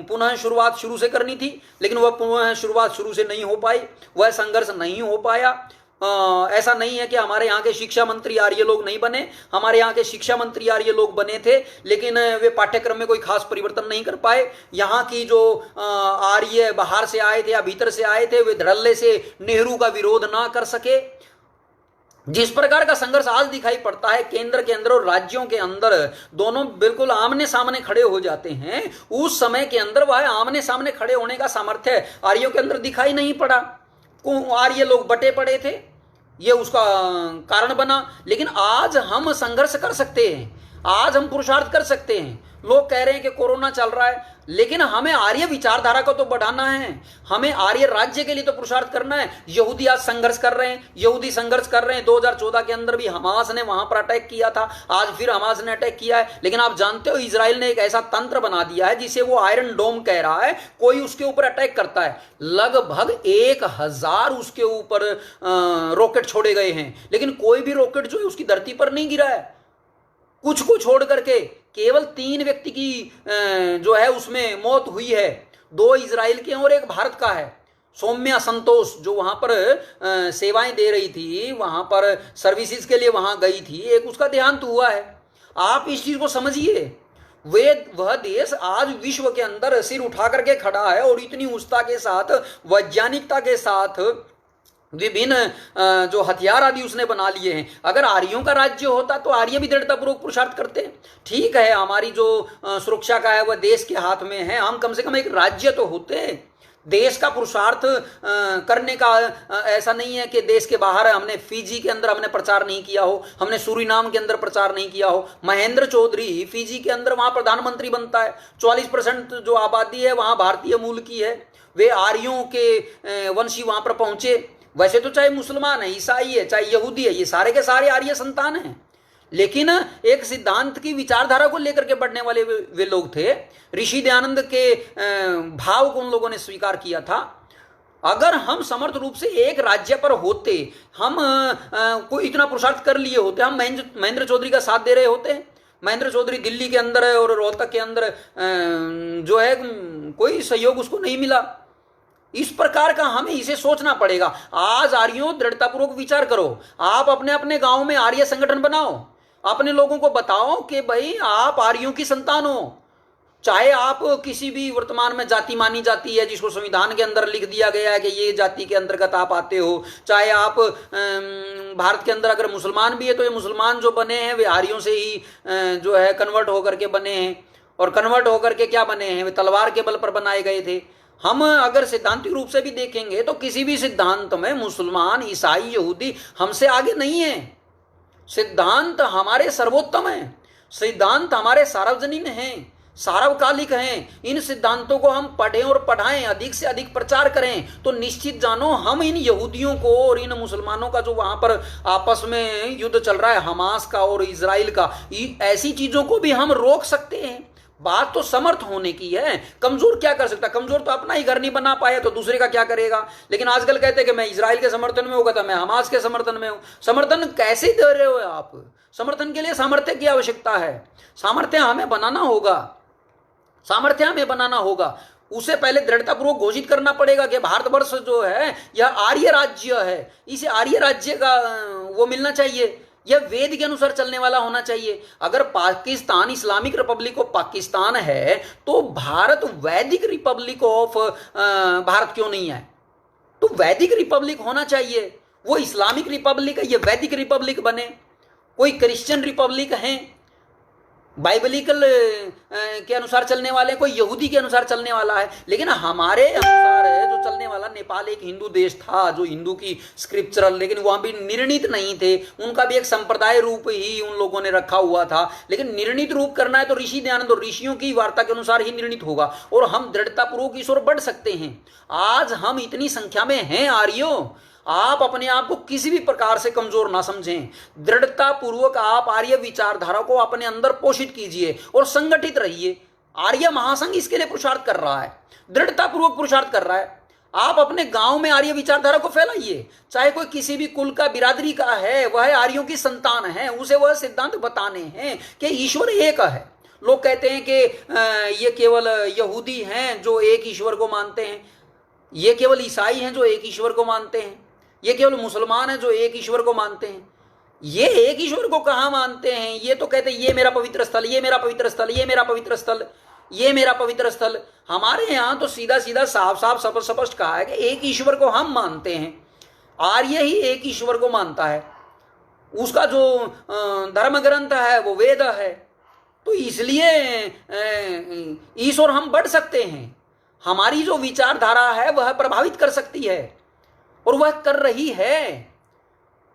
पुनः शुरुआत शुरू से करनी थी, लेकिन वह पुनः शुरुआत शुरू से नहीं हो पाई, वह संघर्ष नहीं हो पाया। ऐसा नहीं है कि हमारे यहाँ के शिक्षा मंत्री आर्य लोग नहीं बने, हमारे यहाँ के शिक्षा मंत्री आर्य लोग बने थे, लेकिन वे पाठ्यक्रम में कोई खास परिवर्तन नहीं कर पाए। यहाँ की जो आर्य बाहर से आए थे या भीतर से आए थे, वे धड़ल्ले से नेहरू का विरोध ना कर सके। जिस प्रकार का संघर्ष आज दिखाई पड़ता है केंद्र के अंदर और राज्यों के अंदर, दोनों बिल्कुल आमने सामने खड़े हो जाते हैं, उस समय के अंदर वह आमने सामने खड़े होने का सामर्थ्य आर्यों के अंदर दिखाई नहीं पड़ा। आर्य लोग बटे पड़े थे, ये उसका कारण बना। लेकिन आज हम संघर्ष कर सकते हैं, आज हम पुरुषार्थ कर सकते हैं। लोग कह रहे हैं कि कोरोना चल रहा है, लेकिन हमें आर्य विचारधारा को तो बढ़ाना है, हमें आर्य राज्य के लिए तो पुरुषार्थ करना है। यहूदी आज संघर्ष कर रहे हैं, यहूदी संघर्ष कर रहे हैं। 2014 के अंदर भी हमास ने वहां पर अटैक किया था, आज फिर हमास ने अटैक किया है। लेकिन आप जानते हो इजराइल ने एक ऐसा तंत्र बना दिया है जिसे वो आयरन डोम कह रहा है। कोई उसके ऊपर अटैक करता है, लगभग 1000 उसके ऊपर रॉकेट छोड़े गए हैं, लेकिन कोई भी रॉकेट जो है उसकी धरती पर नहीं गिरा है। कुछ को छोड़ करके केवल 3 व्यक्ति की जो है उसमें मौत हुई है, 2 इजराइल के और 1 भारत का है। सौम्या संतोष जो वहां पर सेवाएं दे रही थी, वहां पर सर्विसेज के लिए वहां गई थी, एक उसका देहांत हुआ है। आप इस चीज को समझिए, वह देश आज विश्व के अंदर सिर उठा करके खड़ा है और इतनी उच्चता के साथ, वैज्ञानिकता के साथ विभिन्न जो हथियार आदि उसने बना लिए हैं। अगर आर्यों का राज्य होता तो आर्य भी दृढ़तापूर्वक पुरुषार्थ करते। ठीक है, हमारी जो सुरक्षा का है वह देश के हाथ में है, हम कम से कम एक राज्य तो होते। देश का पुरुषार्थ करने का ऐसा नहीं है कि देश के बाहर हमने फिजी के अंदर हमने प्रचार नहीं किया हो, हमने सूरीनाम के अंदर प्रचार नहीं किया हो। महेंद्र चौधरी फिजी के अंदर वहां प्रधानमंत्री बनता है, 40% जो आबादी है वहां भारतीय मूल की है, वे आर्यों के वंशी वहां पर पहुंचे। वैसे तो चाहे मुसलमान है, ईसाई है, चाहे यहूदी है, ये सारे के सारे आर्य संतान हैं, लेकिन एक सिद्धांत की विचारधारा को लेकर के बढ़ने वाले वे लोग थे। ऋषि दयानंद के भाव को उन लोगों ने स्वीकार किया था। अगर हम समर्थ रूप से एक राज्य पर होते, हम कोई इतना पुरुषार्थ कर लिए होते, हम महेंद्र चौधरी का साथ दे रहे होते। महेंद्र चौधरी दिल्ली के अंदर है और रोहतक के अंदर जो है कोई सहयोग उसको नहीं मिला। इस प्रकार का हमें इसे सोचना पड़ेगा। आज आर्यों दृढ़तापूर्वक विचार करो, आप अपने अपने गांव में आर्य संगठन बनाओ, अपने लोगों को बताओ कि भाई आप आर्यों की संतान हो। चाहे आप किसी भी वर्तमान में जाति मानी जाती है जिसको संविधान के अंदर लिख दिया गया है कि ये जाति के अंतर्गत आप आते हो, चाहे आप भारत के अंदर अगर मुसलमान भी है तो ये मुसलमान जो बने हैं वे आर्यों से ही जो है कन्वर्ट होकर के बने हैं, और कन्वर्ट होकर के क्या बने हैं, वे तलवार के बल पर बनाए गए थे। हम अगर सिद्धांतिक रूप से भी देखेंगे तो किसी भी सिद्धांत में मुसलमान, ईसाई, यहूदी हमसे आगे नहीं है। सिद्धांत हमारे सर्वोत्तम हैं, सिद्धांत हमारे सार्वजनीन हैं, सार्वकालिक हैं। इन सिद्धांतों को हम पढ़ें और पढ़ाएं, अधिक से अधिक प्रचार करें, तो निश्चित जानो हम इन यहूदियों को और इन मुसलमानों का जो वहां पर आपस में युद्ध चल रहा है, हमास का और इजराइल का, ऐसी चीजों को भी हम रोक सकते हैं। बात तो समर्थ होने की है। कमजोर क्या कर सकता? कमजोर तो अपना ही घर नहीं बना पाया तो दूसरे का क्या करेगा। लेकिन आजकल कहते हैं कि मैं इजराइल के समर्थन में होगा, तो मैं हमास के समर्थन में हूं। समर्थन कैसे दे रहे हो आप? समर्थन के लिए सामर्थ्य की आवश्यकता है, सामर्थ्य हमें बनाना होगा, सामर्थ्य हमें बनाना होगा। उसे पहले दृढ़तापूर्वक घोषित करना पड़ेगा कि भारतवर्ष जो है यह आर्य राज्य है, इसे आर्य राज्य का वो मिलना चाहिए, यह वेद के अनुसार चलने वाला होना चाहिए। अगर Pakistan Islamic Republic of Pakistan है तो भारत वैदिक रिपब्लिक ऑफ भारत क्यों नहीं है? तो वैदिक रिपब्लिक होना चाहिए। वो इस्लामिक रिपब्लिक है, ये वैदिक रिपब्लिक बने। कोई क्रिश्चियन रिपब्लिक है, बाइबलिकल के अनुसार चलने वाले, कोई यहूदी के अनुसार चलने वाला है, लेकिन हमारे अनुसार है जो चलने वाला। नेपाल एक हिंदू देश था जो हिंदू की स्क्रिप्चरल, लेकिन वहां भी निर्णीत नहीं थे, उनका भी एक संप्रदाय रूप ही उन लोगों ने रखा हुआ था। लेकिन निर्णीत रूप करना है तो ऋषि दयानंद और ऋषियों की वार्ता के अनुसार ही निर्णीत होगा, और हम दृढ़तापूर्वक इस ओर बढ़ सकते हैं। आज हम इतनी संख्या में हैं आर्यों, आप अपने आप को किसी भी प्रकार से कमजोर ना समझें। दृढ़ता पूर्वक आप आर्य विचारधारा को अपने अंदर पोषित कीजिए और संगठित रहिए। आर्य महासंघ इसके लिए पुरुषार्थ कर रहा है, दृढ़ता पूर्वक पुरुषार्थ कर रहा है। आप अपने गांव में आर्य विचारधारा को फैलाइए। चाहे कोई किसी भी कुल का, बिरादरी का है, वह आर्यों की संतान है, उसे वह सिद्धांत बताने हैं कि ईश्वर एक है। लोग कहते हैं कि ये केवल यहूदी हैं जो एक ईश्वर को मानते हैं, ये केवल ईसाई हैं जो एक ईश्वर को मानते हैं। ये केवल मुसलमान है जो एक ईश्वर को मानते हैं। ये एक ईश्वर को कहाँ मानते हैं, ये तो कहते हैं ये मेरा पवित्र स्थल, ये मेरा पवित्र स्थल, ये मेरा पवित्र स्थल, ये मेरा पवित्र स्थल। हमारे यहाँ तो सीधा सीधा साफ साफ स्पष्ट स्पष्ट कहा है कि एक ईश्वर को हम मानते हैं। आर्य ही एक ईश्वर को मानता है, उसका जो धर्म ग्रंथ है वो वेद है। तो इसलिए ईश्वर हम बढ़ सकते हैं, हमारी जो विचारधारा है वह प्रभावित कर सकती है, और वह कर रही है।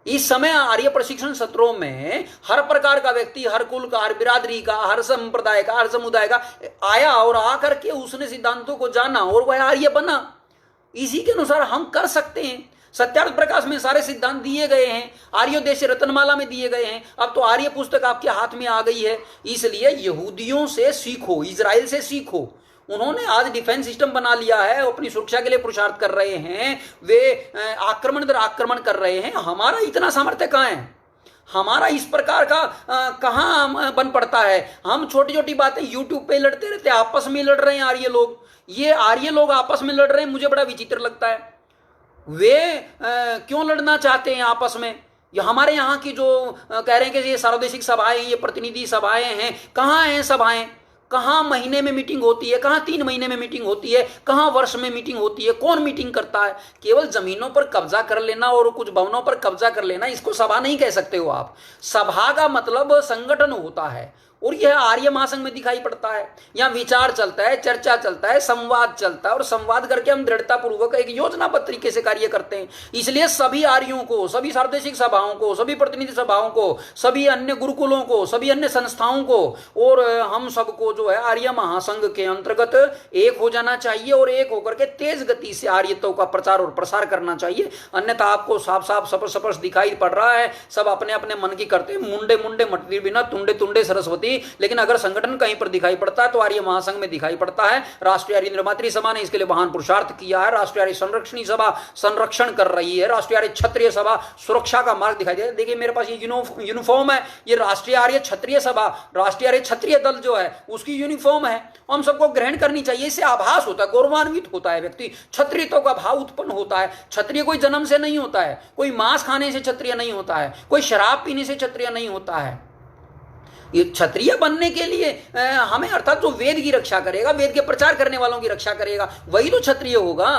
इस समय आर्य प्रशिक्षण सत्रों में हर प्रकार का व्यक्ति, हर कुल का, हर बिरादरी का, हर संप्रदाय का, हर समुदाय का आया और आकर के उसने सिद्धांतों को जाना और वह आर्य बना। इसी के अनुसार हम कर सकते हैं। सत्यार्थ प्रकाश में सारे सिद्धांत दिए गए हैं, आर्योदेश रत्नमाला में दिए गए हैं। अब तो आर्य पुस्तक आपके हाथ में आ गई है, इसलिए यहूदियों से सीखो, इजराइल से सीखो। उन्होंने आज डिफेंस सिस्टम बना लिया है, अपनी सुरक्षा के लिए पुरुषार्थ कर रहे हैं, वे आक्रमण दर आक्रमण कर रहे हैं। हमारा इतना सामर्थ्य कहाँ है, हमारा इस प्रकार का कहाँ बन पड़ता है। हम छोटी छोटी बातें यूट्यूब पे लड़ते रहते, आपस में लड़ रहे हैं आर्य लोग। ये आर्य लोग आपस में लड़ रहे हैं, मुझे बड़ा विचित्र लगता है। वे क्यों लड़ना चाहते हैं आपस में। ये हमारे यहाँ की जो कह रहे हैं कि ये सार्वदेशिक सभाएं, ये प्रतिनिधि सभाएं हैं, कहाँ हैं सभाएं, कहाँ महीने में मीटिंग होती है, कहाँ 3 महीने में मीटिंग होती है, कहाँ वर्ष में मीटिंग होती है, कौन मीटिंग करता है। केवल जमीनों पर कब्जा कर लेना और कुछ भवनों पर कब्जा कर लेना, इसको सभा नहीं कह सकते हो आप। सभा का मतलब संगठन होता है, और यह आर्य महासंघ में दिखाई पड़ता है। यहाँ विचार चलता है, चर्चा चलता है, संवाद चलता है, और संवाद करके हम दृढ़ता पूर्वक एक योजनाबद्ध तरीके से कार्य करते हैं। इसलिए सभी आर्यों को, सभी सार्वदेशिक सभाओं को, सभी प्रतिनिधि सभाओं को, सभी अन्य गुरुकुलों को, सभी अन्य संस्थाओं को और हम सबको जो है आर्य महासंघ के अंतर्गत एक हो जाना चाहिए, और एक होकर के तेज गति से आर्यत्व का प्रचार और प्रसार करना चाहिए। अन्यथा आपको साफ साफ स्पष्ट दिखाई पड़ रहा है, सब अपने अपने मन की करते, मुंडे मुंडे मटरी बिना तुंडे तुंडे सरस्वती। लेकिन अगर संगठन कहीं पर दिखाई पड़ता है तो आर्य महासंघ में दिखाई पड़ता है। राष्ट्रीय आर्य निर्मात्री सभा ने इसके लिए महान पुरुषार्थ किया है। राष्ट्रीय आर्य संरक्षणी सभा संरक्षण कर रही है। राष्ट्रीय आर्य क्षत्रिय सभा सुरक्षा का मार्ग दिखाई दे। देखिए मेरे पास ये यूनिफॉर्म है, ये राष्ट्रीय आर्य क्षत्रिय सभा, राष्ट्रीय आर्य क्षत्रिय दल जो है उसकी यूनिफॉर्म है। हम सबको ग्रहण करनी चाहिए। इससे आभास होता है, गौरवान्वित होता है व्यक्ति, क्षत्रियत्व का भाव उत्पन्न होता है। क्षत्रिय कोई जन्म से नहीं होता है, कोई मांस खाने से क्षत्रिय नहीं होता है, कोई शराब पीने से क्षत्रिय नहीं होता है। ये क्षत्रिय बनने के लिए हमें, अर्थात जो वेद की रक्षा करेगा, वेद के प्रचार करने वालों की रक्षा करेगा, वही तो क्षत्रिय होगा।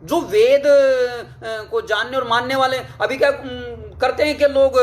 जो वेद को जानने और मानने वाले, अभी क्या करते हैं कि लोग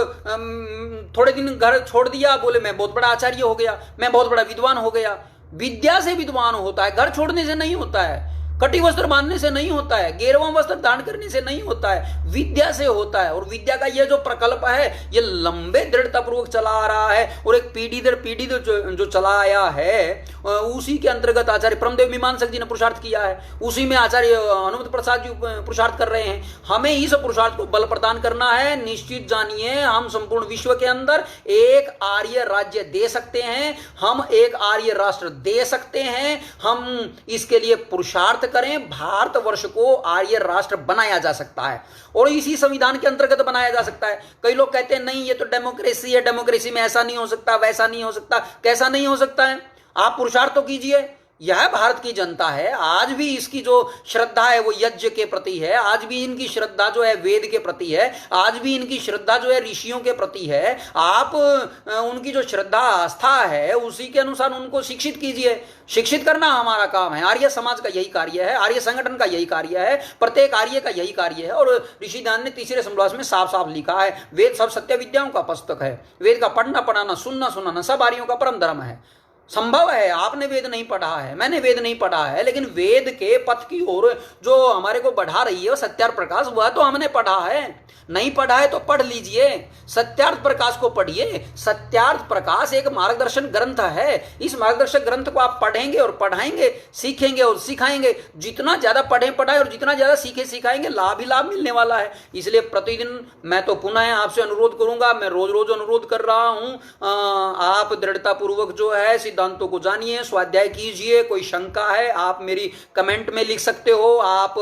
थोड़े दिन घर छोड़ दिया, बोले मैं बहुत बड़ा आचार्य हो गया, मैं बहुत बड़ा विद्वान हो गया। विद्या से विद्वान होता है, घर छोड़ने से नहीं होता है, कटी वस्त्र बांधने से नहीं होता है, गेरवा वस्त्र धारण करने से नहीं होता है, विद्या से होता है। और विद्या का ये जो प्रकल्प है ये लंबे दृढ़तापूर्वक चला आ रहा है, और एक पीढ़ी दर पीढ़ी जो चला आया है उसी के अंतर्गत आचार्य परमदेव मीमांसक जी ने पुरुषार्थ किया है, उसी में आचार्य हनुमत प्रसाद जी पुरुषार्थ कर रहे हैं। हमें इस पुरुषार्थ को बल प्रदान करना है। निश्चित जानिए हम संपूर्ण विश्व के अंदर एक आर्य राज्य दे सकते हैं, हम एक आर्य राष्ट्र दे सकते हैं। हम इसके लिए पुरुषार्थ करें, भारतवर्ष को आर्य राष्ट्र बनाया जा सकता है, और इसी संविधान के अंतर्गत बनाया जा सकता है। कई लोग कहते हैं नहीं ये तो डेमोक्रेसी है, डेमोक्रेसी में ऐसा नहीं हो सकता, वैसा नहीं हो सकता। कैसा नहीं हो सकता है? आप पुरुषार्थ तो कीजिए। यह भारत की जनता है, आज भी इसकी जो श्रद्धा है वो यज्ञ के प्रति है, आज भी इनकी श्रद्धा जो है वेद के प्रति है, आज भी इनकी श्रद्धा जो है ऋषियों के प्रति है। आप उनकी जो श्रद्धा आस्था है उसी के अनुसार उनको शिक्षित कीजिए। शिक्षित करना हमारा काम है। आर्य समाज का यही कार्य है, आर्य संगठन का यही कार्य है, प्रत्येक आर्य का यही कार्य है। और ऋषि दान ने तीसरे समास में साफ साफ लिखा है, वेद सब सत्य विद्याओं का पुस्तक है। वेद का पढ़ना पढ़ाना सुनना सुनाना सब आर्यों का परम धर्म है। संभव है आपने वेद नहीं पढ़ा है, मैंने वेद नहीं पढ़ा है, लेकिन वेद के पथ की ओर जो हमारे को बढ़ा रही है सत्यार्थ प्रकाश, वह तो हमने पढ़ा है। नहीं पढ़ा है तो पढ़ लीजिए, सत्यार्थ प्रकाश को पढ़िए। सत्यार्थ प्रकाश एक मार्गदर्शन ग्रंथ है। इस मार्गदर्शक ग्रंथ को आप पढ़ेंगे और पढ़ाएंगे, सीखेंगे और सिखाएंगे। जितना ज्यादा पढ़ें पढ़ाएं और जितना ज्यादा सीखे सिखाएंगे, लाभ ही लाभ मिलने वाला है। इसलिए प्रतिदिन मैं तो पुनः आपसे अनुरोध करूंगा, मैं रोज रोज अनुरोध कर रहा हूं, आप दृढ़ता पूर्वक जो है सिद्धांतों को जानिए, स्वाध्याय कीजिए। कोई शंका है आप मेरी कमेंट में लिख सकते हो, आप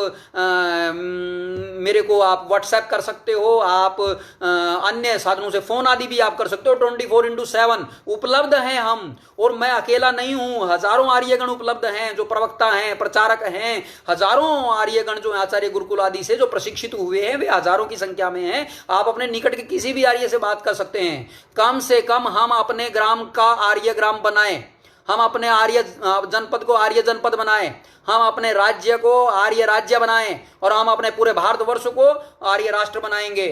मेरे को आप व्हाट्सएप कर सकते हो, आप अन्य साधनों से फोन आदि भी आप कर सकते हो। 24/7 उपलब्ध हैं हम, और मैं अकेला नहीं हूं, हजारों आर्यगण उपलब्ध हैं जो प्रवक्ता हैं, प्रचारक हैं। हजारों आर्यगण जो आचार्य गुरुकुल आदि से जो प्रशिक्षित हुए हैं वे हजारों की संख्या में हैं। आप अपने निकट के किसी भी आर्य से बात कर सकते हैं। कम से कम हम अपने ग्राम का आर्य ग्राम बनाएं, हम अपने आर्य जनपद को आर्य जनपद बनाएं, हम अपने राज्य को आर्य राज्य बनाएं, और हम अपने पूरे भारतवर्ष को आर्य राष्ट्र बनाएंगे।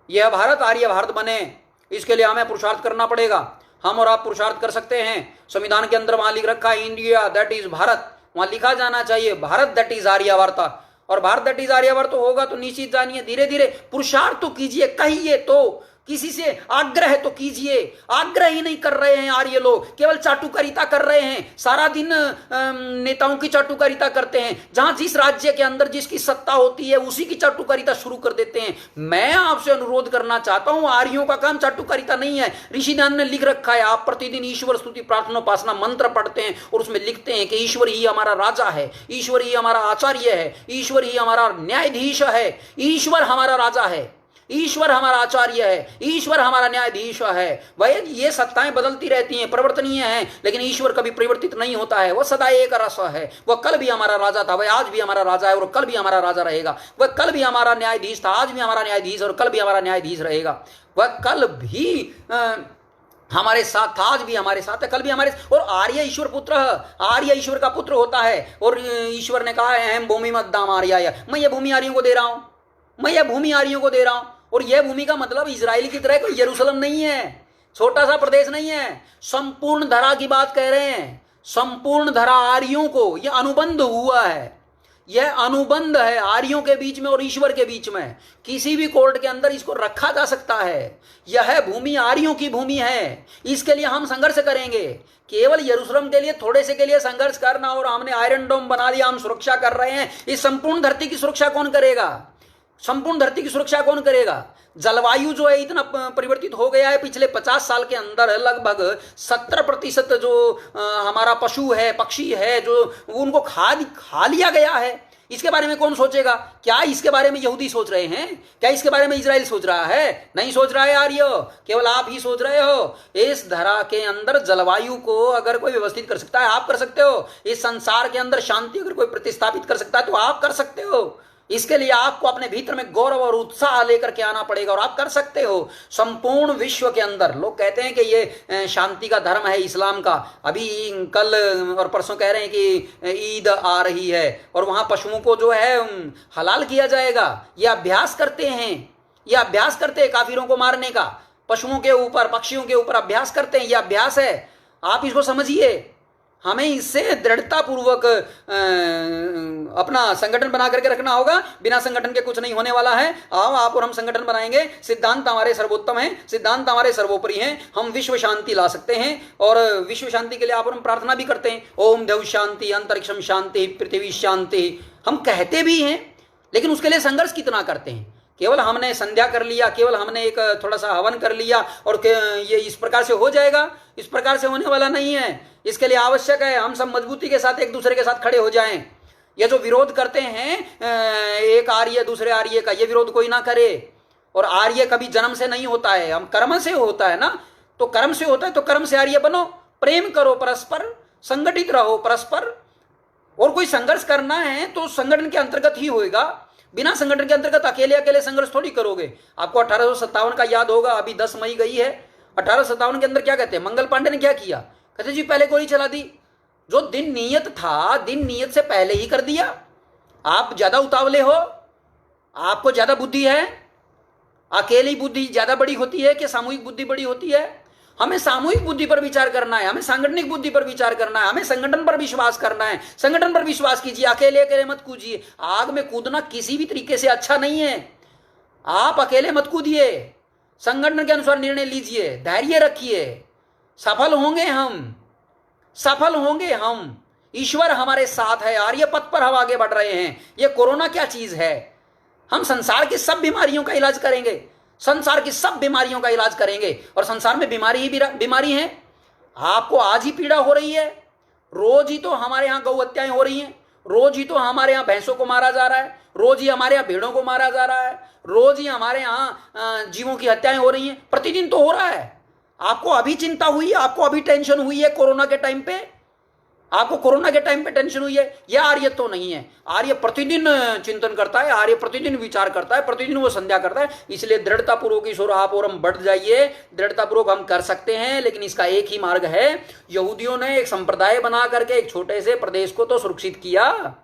यह भारत आर्य भारत बने, इसके लिए हमें पुरुषार्थ करना पड़ेगा। हम और आप पुरुषार्थ कर सकते हैं। संविधान के अंदर वहां लिख रखा है इंडिया दैट इज भारत, वहां लिखा जाना चाहिए भारत दैट इज आर्यावर्त। और भारत दैट इज आर्यावर्त होगा तो निश्चित जानिए धीरे धीरे पुरुषार्थ तो कीजिए, कहिए तो, किसी से आग्रह तो कीजिए। आग्रह ही नहीं कर रहे हैं आर्य लोग, केवल चाटुकारिता कर रहे हैं। सारा दिन नेताओं की चाटुकारिता करते हैं। जहां जिस राज्य के अंदर जिसकी सत्ता होती है उसी की चाटुकारिता शुरू कर देते हैं। मैं आपसे अनुरोध करना चाहता हूं, आर्यों का काम चाटुकारिता नहीं है। ऋषिदान ने लिख रखा है, आप प्रतिदिन ईश्वर स्तुति प्रार्थना उपासना मंत्र पढ़ते हैं और उसमें लिखते हैं कि ईश्वर ही हमारा राजा है, ईश्वर ही हमारा आचार्य है, ईश्वर ही हमारा न्यायाधीश है, ईश्वर हमारा राजा है, ईश्वर हमारा आचार्य है, ईश्वर हमारा न्यायाधीश है। वह ये सत्ताएं बदलती रहती हैं, परिवर्तनीय हैं, लेकिन ईश्वर कभी परिवर्तित नहीं होता है। वह सदा एक रस है। वह कल भी हमारा राजा था, वह आज भी हमारा राजा है और कल भी हमारा राजा रहेगा। वह कल भी हमारा न्यायाधीश था, आज भी हमारा न्यायाधीश और कल भी हमारा न्यायाधीश रहेगा। वह कल भी हमारे साथ था, आज भी हमारे साथ है, कल भी हमारे। और आर्य ईश्वर पुत्र, आर्य ईश्वर का पुत्र होता है। और ईश्वर ने कहा है हम भूमि मत दाम आर्याय, मैं ये भूमि आर्यों को दे रहा हूं, मैं ये भूमि आर्यों को दे रहा हूं। और यह भूमि का मतलब इजराइल की तरह कोई यरूशलेम नहीं है, छोटा सा प्रदेश नहीं है, संपूर्ण धरा की बात कह रहे हैं। संपूर्ण धरा आर्यों को यह अनुबंध हुआ है, यह अनुबंध है आर्यों के बीच में और ईश्वर के बीच में। किसी भी कोर्ट के अंदर इसको रखा जा सकता है। यह भूमि आर्यों की भूमि है, इसके लिए हम संघर्ष करेंगे। केवल यरूशलेम के लिए थोड़े से के लिए संघर्ष करना और हमने आयरन डोम बना लिया, हम सुरक्षा कर रहे हैं, इस संपूर्ण धरती की सुरक्षा कौन करेगा? संपूर्ण धरती की सुरक्षा कौन करेगा? जलवायु जो है इतना परिवर्तित हो गया है पिछले 50 साल के अंदर, लगभग 70% जो हमारा पशु है, पक्षी है, जो उनको खा लिया गया है। इसके बारे में कौन सोचेगा? क्या इसके बारे में यहूदी सोच रहे हैं? क्या इसके बारे में इजराइल सोच रहा है? नहीं सोच रहा है आर्य, केवल आप ही सोच रहे हो। इस धरा के अंदर जलवायु को अगर कोई व्यवस्थित कर सकता है आप कर सकते हो। इस संसार के अंदर शांति अगर कोई प्रतिस्थापित कर सकता है तो आप कर सकते हो। इसके लिए आपको अपने भीतर में गौरव और उत्साह लेकर के आना पड़ेगा और आप कर सकते हो। संपूर्ण विश्व के अंदर लोग कहते हैं कि ये शांति का धर्म है इस्लाम का। अभी कल और परसों कह रहे हैं कि ईद आ रही है और वहां पशुओं को जो है हलाल किया जाएगा। ये अभ्यास करते हैं, ये अभ्यास करते हैं काफिरों को मारने का। पशुओं के ऊपर, पक्षियों के ऊपर अभ्यास करते हैं, ये अभ्यास है। आप इसको समझिए। हमें इससे दृढ़ता पूर्वक अपना संगठन बना करके रखना होगा। बिना संगठन के कुछ नहीं होने वाला है। आओ आप और हम संगठन बनाएंगे। सिद्धांत हमारे सर्वोत्तम हैं, सिद्धांत हमारे सर्वोपरि हैं। हम विश्व शांति ला सकते हैं और विश्व शांति के लिए आप और हम प्रार्थना भी करते हैं। ओम देव शांति, अंतरिक्षम शांति, पृथ्वी शांति हम कहते भी हैं, लेकिन उसके लिए संघर्ष कितना करते हैं? केवल हमने संध्या कर लिया, केवल हमने एक थोड़ा सा हवन कर लिया और ये इस प्रकार से हो जाएगा? इस प्रकार से होने वाला नहीं है। इसके लिए आवश्यक है हम सब मजबूती के साथ एक दूसरे के साथ खड़े हो जाएं। ये जो विरोध करते हैं एक आर्य दूसरे आर्य का, ये विरोध कोई ना करे। और आर्य कभी जन्म से नहीं होता है, हम कर्म से होता है ना। तो कर्म से होता है तो कर्म से आर्य बनो, प्रेम करो परस्पर, संगठित रहो परस्पर। और कोई संघर्ष करना है तो संगठन के अंतर्गत ही होएगा। बिना संगठन के अंतर्गत अकेले अकेले संघर्ष थोड़ी करोगे। आपको 1857 का याद होगा, अभी 10 मई गई है। 1857 के अंदर क्या कहते हैं? मंगल पांडे ने क्या किया? कहते जी पहले गोली चला दी। जो दिन नियत था, दिन नियत से पहले ही कर दिया। आप ज्यादा उतावले हो, आपको ज्यादा बुद्धि है। अकेली बुद्धि ज्यादा बड़ी होती है कि सामूहिक बुद्धि बड़ी होती है? हमें सामूहिक बुद्धि पर विचार करना है, हमें सांगठनिक बुद्धि पर विचार करना है, हमें संगठन पर विश्वास करना है। संगठन पर विश्वास कीजिए, अकेले अकेले मत कूदिए। आग में कूदना किसी भी तरीके से अच्छा नहीं है। आप अकेले मत कूदिए, संगठन के अनुसार निर्णय लीजिए, धैर्य रखिए। सफल होंगे हम, सफल होंगे हम। ईश्वर हमारे साथ है, आर्य पथ पर हम आगे बढ़ रहे हैं। ये कोरोना क्या चीज है? हम संसार की सब बीमारियों का इलाज करेंगे, संसार की सब बीमारियों का इलाज करेंगे। और संसार में बीमारी ही बीमारी है। आपको आज ही पीड़ा हो रही है? रोज ही तो हमारे यहाँ गौ हत्याएं हो रही हैं, रोज ही तो हमारे यहाँ भैंसों को मारा जा रहा है, रोज ही हमारे यहाँ भेड़ों को मारा जा रहा है, रोज ही हमारे यहाँ जीवों की हत्याएं हो रही हैं, प्रतिदिन तो हो रहा है। आपको अभी चिंता हुई है, आपको अभी टेंशन हुई है कोरोना के टाइम पे, आपको कोरोना के टाइम पे टेंशन हुई है? यह आर्य तो नहीं है। आर्य प्रतिदिन चिंतन करता है, आर्य प्रतिदिन विचार करता है, प्रतिदिन वो संध्या करता है। इसलिए दृढ़तापूर्वक ईश्वर आप और हम बढ़ जाइए, दृढ़तापूर्वक हम कर सकते हैं। लेकिन इसका एक ही मार्ग है। यहूदियों ने एक संप्रदाय बना करके एक छोटे से प्रदेश को तो सुरक्षित किया।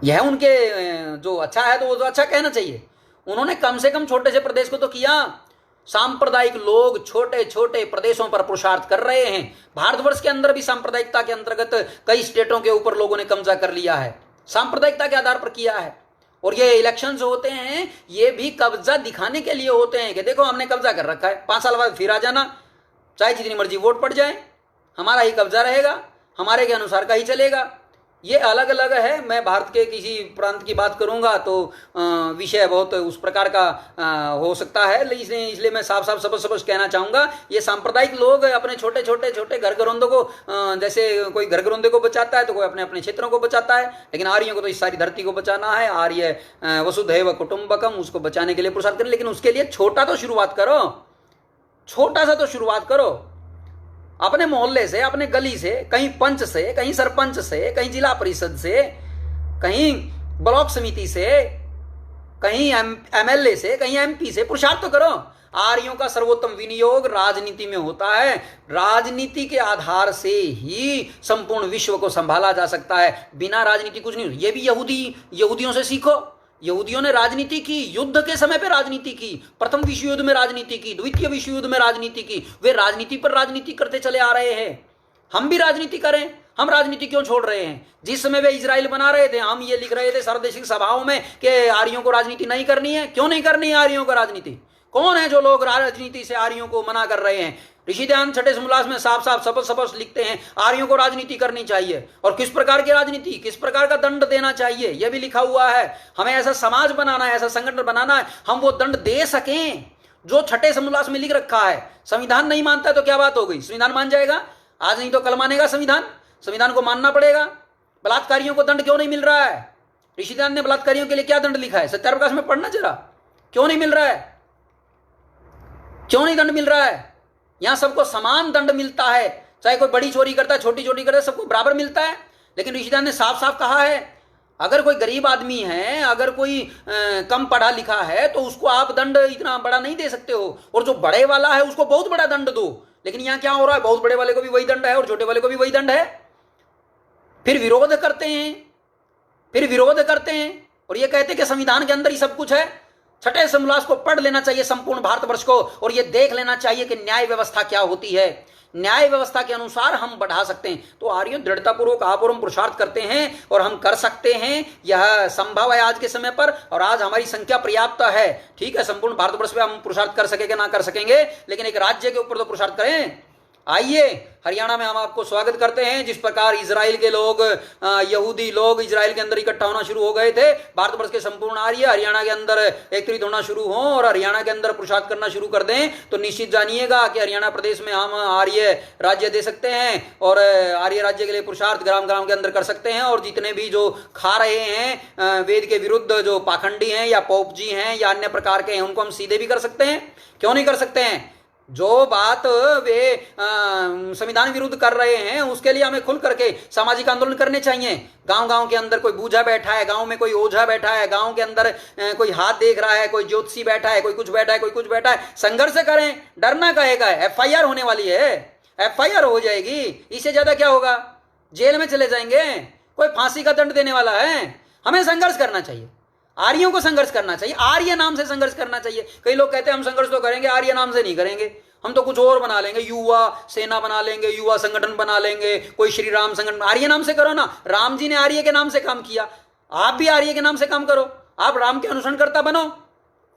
यह उनके जो अच्छा है तो वो तो अच्छा कहना चाहिए। उन्होंने कम से कम छोटे से प्रदेश को तो किया। सांप्रदायिक लोग छोटे छोटे प्रदेशों पर पुरुषार्थ कर रहे हैं। भारतवर्ष के अंदर भी सांप्रदायिकता के अंतर्गत कई स्टेटों के ऊपर लोगों ने कब्जा कर लिया है, सांप्रदायिकता के आधार पर किया है। और ये इलेक्शंस होते हैं, ये भी कब्जा दिखाने के लिए होते हैं कि देखो हमने कब्जा कर रखा है, 5 साल बाद फिर आ जाना, चाहे जितनी मर्जी वोट पड़ जाए, हमारा ही कब्जा रहेगा, हमारे के अनुसार का ही चलेगा। ये अलग अलग है। मैं भारत के किसी प्रांत की बात करूंगा तो विषय बहुत उस प्रकार का हो सकता है, इसलिए मैं साफ साफ स्पष्ट कहना चाहूंगा। ये सांप्रदायिक लोग अपने छोटे छोटे छोटे घर घरौंदों को, जैसे कोई घर घरौंदे को बचाता है तो कोई अपने अपने क्षेत्रों को बचाता है, लेकिन आर्यों को तो इस सारी धरती को बचाना है। आर्य वसुधैव कुटुंबकम, उसको बचाने के लिए पुरुषार्थ करें। लेकिन उसके लिए छोटा तो शुरुआत करो, छोटा सा तो शुरुआत करो, अपने मोहल्ले से, अपने गली से, कहीं पंच से, कहीं सरपंच से, कहीं जिला परिषद से, कहीं ब्लॉक समिति से, कहीं एमएलए से, कहीं एमपी से पुरुषार्थ तो करो। आर्यों का सर्वोत्तम विनियोग राजनीति में होता है। राजनीति के आधार से ही संपूर्ण विश्व को संभाला जा सकता है, बिना राजनीति कुछ नहीं। ये भी यहूदियों से सीखो। यहूदियों ने राजनीति की, युद्ध के समय पे राजनीति की, प्रथम विश्व युद्ध में राजनीति की, द्वितीय विश्व युद्ध में राजनीति की। वे राजनीति पर राजनीति करते चले आ रहे हैं। हम भी राजनीति करें। हम राजनीति क्यों छोड़ रहे हैं? जिस समय वे इजराइल बना रहे थे, हम ये लिख रहे थे सार्वदेशिक सभाओं में कि आर्यों को राजनीति नहीं करनी है। क्यों नहीं करनी है आर्यों को राजनीति? कौन है जो लोग राजनीति से आर्यों को मना कर रहे हैं? ऋषि ध्यान छठे समोल्लास में साफ साफ स्पष्ट लिखते हैं आर्यों को राजनीति करनी चाहिए। और किस प्रकार की राजनीति, किस प्रकार का दंड देना चाहिए, यह भी लिखा हुआ है। हमें ऐसा समाज बनाना है, ऐसा संगठन बनाना है, हम वो दंड दे सकें जो छठे समोल्लास में लिख रखा है। संविधान नहीं मानता है तो क्या बात हो गई? संविधान मान जाएगा, आज नहीं तो कल मानेगा संविधान। संविधान को मानना पड़ेगा। बलात्कारियों को दंड क्यों नहीं मिल रहा है? ऋषि ध्यान ने बलात्कारियों के लिए क्या दंड लिखा है? सत्याप्रकाश में पढ़ना जरा, क्यों नहीं मिल रहा है? क्यों नहीं दंड मिल रहा है? यहां सबको समान दंड मिलता है, चाहे कोई बड़ी चोरी करता है, छोटी चोरी करता है, सबको बराबर मिलता है। लेकिन ऋषि ध्यान ने साफ साफ कहा है, अगर कोई गरीब आदमी है, अगर कोई कम पढ़ा लिखा है, तो उसको आप दंड इतना बड़ा नहीं दे सकते हो, और जो बड़े वाला है उसको बहुत बड़ा दंड दो। लेकिन यहां क्या हो रहा है? बहुत बड़े वाले को भी वही दंड है और छोटे वाले को भी वही दंड है। फिर विरोध करते हैं, और ये कहते हैं कि संविधान के अंदर ही सब कुछ है। छठे समोल्लास को पढ़ लेना चाहिए संपूर्ण भारतवर्ष को, और यह देख लेना चाहिए कि न्याय व्यवस्था क्या होती है। न्याय व्यवस्था के अनुसार हम बढ़ा सकते हैं। तो आर्यों दृढ़तापूर्वक आप और हम पुरुषार्थ करते हैं और हम कर सकते हैं। यह संभव है आज के समय पर, और आज हमारी संख्या पर्याप्त है। ठीक है, संपूर्ण भारतवर्ष में हम पुरुषार्थ कर सकेंगे ना कर सकेंगे, लेकिन एक राज्य के ऊपर तो पुरुषार्थ करें। आइए, हरियाणा में हम आपको स्वागत करते हैं। जिस प्रकार इजराइल के लोग, यहूदी लोग इजराइल के अंदर इकट्ठा होना शुरू हो गए थे, भारतवर्ष के संपूर्ण आर्य हरियाणा के अंदर एकत्रित होना शुरू हो और हरियाणा के अंदर पुरुषार्थ करना शुरू कर दें, तो निश्चित जानिएगा कि हरियाणा प्रदेश में हम आर्य राज्य दे सकते हैं और आर्य राज्य के लिए पुरुषार्थ ग्राम ग्राम के अंदर कर सकते हैं। और जितने भी जो खा रहे हैं वेद के विरुद्ध, जो पाखंडी हैं या पोप जी हैं या अन्य प्रकार के हैं, उनको हम सीधे भी कर सकते हैं। क्यों नहीं कर सकते हैं? जो बात वे संविधान विरुद्ध कर रहे हैं, उसके लिए हमें खुल करके सामाजिक आंदोलन करने चाहिए। गांव गांव के अंदर कोई बूझा बैठा है, गांव में कोई ओझा बैठा है, गांव के अंदर कोई हाथ देख रहा है, कोई ज्योतिषी बैठा है, कोई कुछ बैठा है, कोई कुछ बैठा है। संघर्ष करें, डरना कहेगा। एफआईआर होने वाली है, एफआईआर हो जाएगी। इससे ज्यादा क्या होगा? जेल में चले जाएंगे, कोई फांसी का दंड देने वाला है। हमें संघर्ष करना चाहिए, आर्यों को संघर्ष करना चाहिए, आर्य नाम से संघर्ष करना चाहिए। कई लोग कहते हैं हम संघर्ष तो करेंगे, आर्य नाम से नहीं करेंगे, हम तो कुछ और बना लेंगे, युवा सेना बना लेंगे, युवा संगठन बना लेंगे, कोई श्री राम संगठन। आर्य नाम से करो ना। राम जी ने आर्य के नाम से काम किया, आप भी आर्य के नाम से काम करो। आप राम के अनुसरणकर्ता बनो।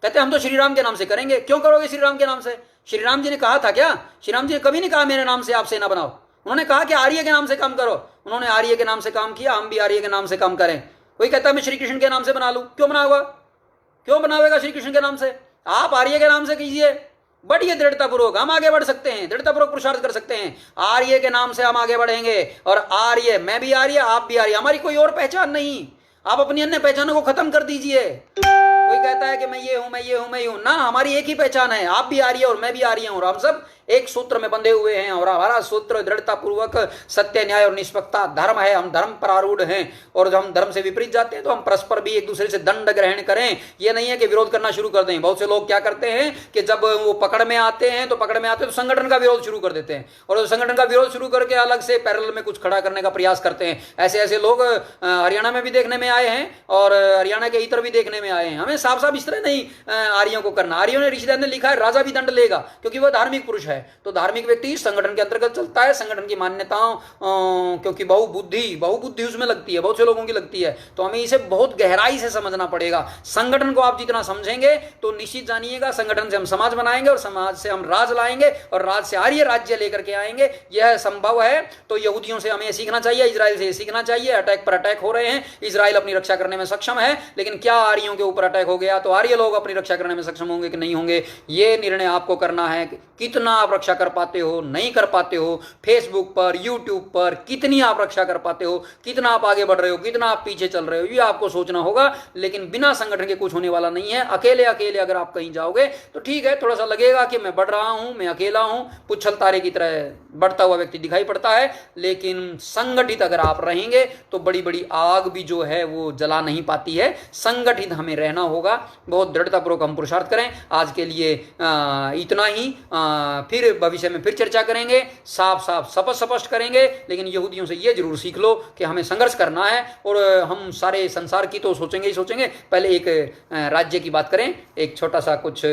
कहते हम तो श्री राम के नाम से करेंगे। क्यों करोगे श्री राम के नाम से? श्री राम जी ने कहा था क्या? श्री राम जी ने कभी नहीं कहा मेरे नाम से आप सेना बनाओ। उन्होंने कहा कि आर्य के नाम से काम करो। उन्होंने आर्य के नाम से काम किया, हम भी आर्य के नाम से काम करें। कोई कहता है मैं श्री कृष्ण के नाम से बना लूं। क्यों बनाओगा? क्यों बनावेगा श्री कृष्ण के नाम से? आप आर्य के नाम से कीजिए। बढ़िए दृढ़तापूर्वक, हम आगे बढ़ सकते हैं, दृढ़तापूर्वक पुरुषार्थ कर सकते हैं। आर्य के नाम से हम आगे बढ़ेंगे, और आर्य, मैं भी आर्य, आप भी आर्य, हमारी कोई और पहचान नहीं। आप अपनी अन्य पहचानों को खत्म कर दीजिए। कोई कहता है कि मैं ये हूं, मैं ये हूं, मैं ये हूं, ना, हमारी एक ही पहचान है, आप भी आर्य और मैं भी आर्य हूं, और हम सब एक सूत्र में बंधे हुए हैं, और हमारा सूत्र दृढ़ता पूर्वक सत्य, न्याय और निष्पक्षता धर्म है। हम धर्म पर आरूढ़ हैं, और जब हम धर्म से विपरीत जाते हैं तो हम परस्पर भी एक दूसरे से दंड ग्रहण करें। यह नहीं है कि विरोध करना शुरू कर दें। बहुत से लोग क्या करते हैं कि जब वो पकड़ में आते हैं तो संगठन का विरोध शुरू कर देते हैं, और संगठन का विरोध शुरू करके अलग से पैरेलल में कुछ खड़ा करने का प्रयास करते हैं। ऐसे ऐसे लोग हरियाणा में भी देखने में आए हैं, और हरियाणा के इतर भी देखने में आए हैं। हमें साफ साफ इस तरह नहीं आर्यों को करना। आर्यों ने, ऋषिदेव ने लिखा है, राजा भी दंड लेगा, क्योंकि वह धार्मिक पुरुष है। तो धार्मिक व्यक्ति संगठन के अंतर्गत चलता है, संगठन की मान्यताओं, क्योंकि बहुबुद्धि उसमें लगती है, बहुत से लोगों की लगती है। तो हमें इसे बहुत गहराई से समझना पड़ेगा। संगठन को आप जितना समझेंगे तो निश्चित जानिएगा, संगठन से हम समाज बनाएंगे, और समाज से हम राज लाएंगे, और राज से आर्य राज्य लेकर के आएंगे। यह संभव है। तो यहूदियों से हमें सीखना चाहिए, इजराइल से सीखना चाहिए। अटैक पर अटैक हो रहे हैं, इजराइल अपनी रक्षा करने में सक्षम है, लेकिन क्या आर्यों के ऊपर अटैक हो गया तो आर्य लोग अपनी रक्षा करने में सक्षम होंगे कि नहीं होंगे? ये निर्णय आपको करना है। कितना आप रक्षा कर पाते हो, नहीं कर पाते हो, फेसबुक पर, यूट्यूब पर कितनी आप रक्षा कर पाते हो, कितना आप आगे बढ़ रहे हो, कितना आप पीछे चल रहे हो, ये आपको सोचना होगा। लेकिन बिना संगठन के कुछ होने वाला नहीं है। अकेले अकेले अगर आप कहीं जाओगे तो ठीक है, थोड़ा सा लगेगा कि मैं बढ़ रहा हूं, मैं अकेला हूं, पुच्छल तारे की तरह बढ़ता हुआ व्यक्ति दिखाई पड़ता है। लेकिन संगठित अगर आप रहेंगे तो बड़ी बड़ी आग भी जो है वो जला नहीं पाती है। संगठित हमें रहना होगा। बहुत दृढ़तापूर्वक हम पुरुषार्थ करें। आज के लिए इतना ही। फिर भविष्य में फिर चर्चा करेंगे, साफ साफ स्पष्ट करेंगे। लेकिन यहूदियों से ये जरूर सीख लो कि हमें संघर्ष करना है, और हम सारे संसार की तो सोचेंगे ही सोचेंगे। पहले एक राज्य की बात करें, एक छोटा सा कुछ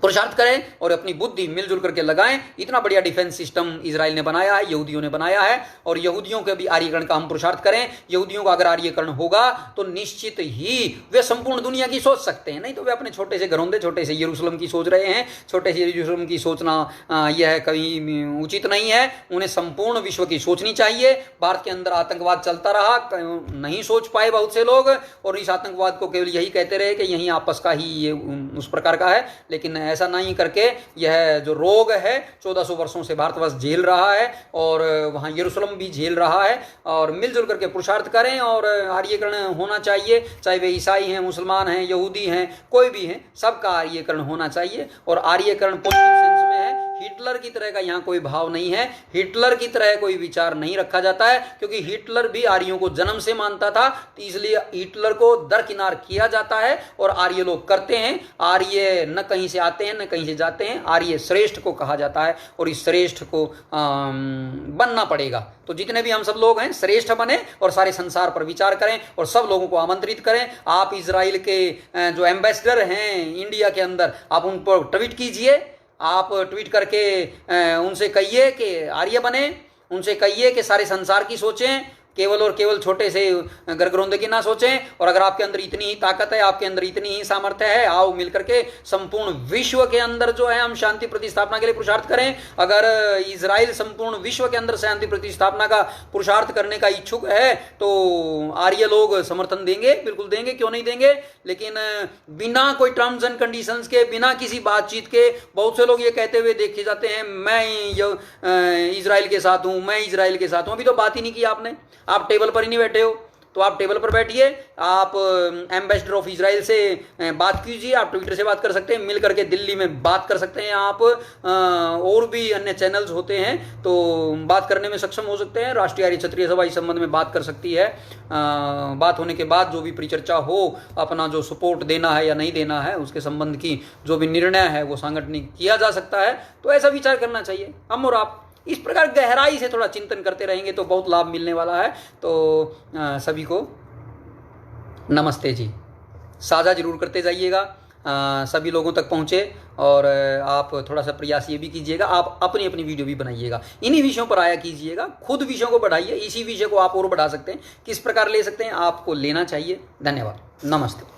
पुरुषार्थ करें और अपनी बुद्धि मिलजुल करके लगाएं। इतना बढ़िया डिफेंस सिस्टम इजराइल ने बनाया है, यहूदियों ने बनाया है, और यहूदियों के भी आर्यकरण का हम पुरुषार्थ करें। यहूदियों का अगर आर्यकरण होगा तो निश्चित ही वे संपूर्ण दुनिया की सोच सकते हैं। नहीं तो वे अपने छोटे से घरौंदे, छोटे से यरूशलेम की सोच रहे हैं। छोटे से यरूशलेम की सोचना यह कहीं उचित नहीं है। उन्हें संपूर्ण विश्व की सोचनी चाहिए। भारत के अंदर आतंकवाद चलता रहा, नहीं सोच पाए बहुत से लोग, और इस आतंकवाद को केवल यही कहते रहे कि यही आपस का ही ये उस प्रकार का है। लेकिन ऐसा नहीं करके यह जो रोग है 1400 वर्षों से भारतवर्ष झेल रहा है, और वहाँ यरूशलेम भी झेल रहा है। और मिलजुल करके पुरुषार्थ करें, और आर्यकरण होना चाहिए। चाहे वे ईसाई हैं, मुसलमान हैं, यहूदी हैं, कोई भी हैं, सबका आर्यकरण होना चाहिए। और आर्यकरण पॉजिटिव सेंस में है। हिटलर की तरह का यहाँ कोई भाव नहीं है, हिटलर की तरह कोई विचार नहीं रखा जाता है, क्योंकि हिटलर भी आर्यों को जन्म से मानता था। तो इसलिए हिटलर को दरकिनार किया जाता है, और आर्य लोग करते हैं। आर्य न कहीं से आते हैं न कहीं से जाते हैं। आर्य श्रेष्ठ को कहा जाता है, और इस श्रेष्ठ को बनना पड़ेगा। तो जितने भी हम सब लोग हैं श्रेष्ठ बने, और सारे संसार पर विचार करें, और सब लोगों को आमंत्रित करें। आप इजराइल के जो एम्बेसडर हैं इंडिया के अंदर, आप उन पर ट्वीट कीजिए। आप ट्वीट करके उनसे कहिए कि आर्य बने, उनसे कहिए कि सारे संसार की सोचें, केवल और केवल छोटे से गरगरोंदे की ना सोचें। और अगर आपके अंदर इतनी ही ताकत है, आपके अंदर इतनी ही सामर्थ्य है, आओ मिलकर के संपूर्ण विश्व के अंदर जो है हम शांति प्रतिस्थापना के लिए पुरुषार्थ करें। अगर इजराइल संपूर्ण विश्व के अंदर शांति प्रतिस्थापना का पुरुषार्थ करने का इच्छुक है तो आर्य लोग समर्थन देंगे, बिल्कुल देंगे, क्यों नहीं देंगे। लेकिन बिना कोई टर्म्स एंड कंडीशंस के, बिना किसी बातचीत के, बहुत से लोग ये कहते हुए देखे जाते हैं मैं इजराइल के साथ हूं, मैं इजराइल के साथ हूं। अभी तो बात ही नहीं की आपने, आप टेबल पर ही नहीं बैठे हो। तो आप टेबल पर बैठिए, आप एम्बेसडर ऑफ इजराइल से बात कीजिए। आप ट्विटर से बात कर सकते हैं, मिल करके दिल्ली में बात कर सकते हैं। आप और भी अन्य चैनल्स होते हैं तो बात करने में सक्षम हो सकते हैं। राष्ट्रीय आर्य क्षत्रिय सभा इस संबंध में बात कर सकती है। बात होने के बाद जो भी परिचर्चा हो, अपना जो सपोर्ट देना है या नहीं देना है, उसके संबंध की जो भी निर्णय है वो सांगठनिक किया जा सकता है। तो ऐसा विचार करना चाहिए। हम और आप इस प्रकार गहराई से थोड़ा चिंतन करते रहेंगे तो बहुत लाभ मिलने वाला है। तो सभी को नमस्ते जी। साझा जरूर करते जाइएगा, सभी लोगों तक पहुँचे। और आप थोड़ा सा प्रयास ये भी कीजिएगा, आप अपनी अपनी वीडियो भी बनाइएगा, इन्हीं विषयों पर आया कीजिएगा। खुद विषयों को बढ़ाइए, इसी विषय को आप और बढ़ा सकते हैं। किस प्रकार ले सकते हैं, आपको लेना चाहिए। धन्यवाद, नमस्ते।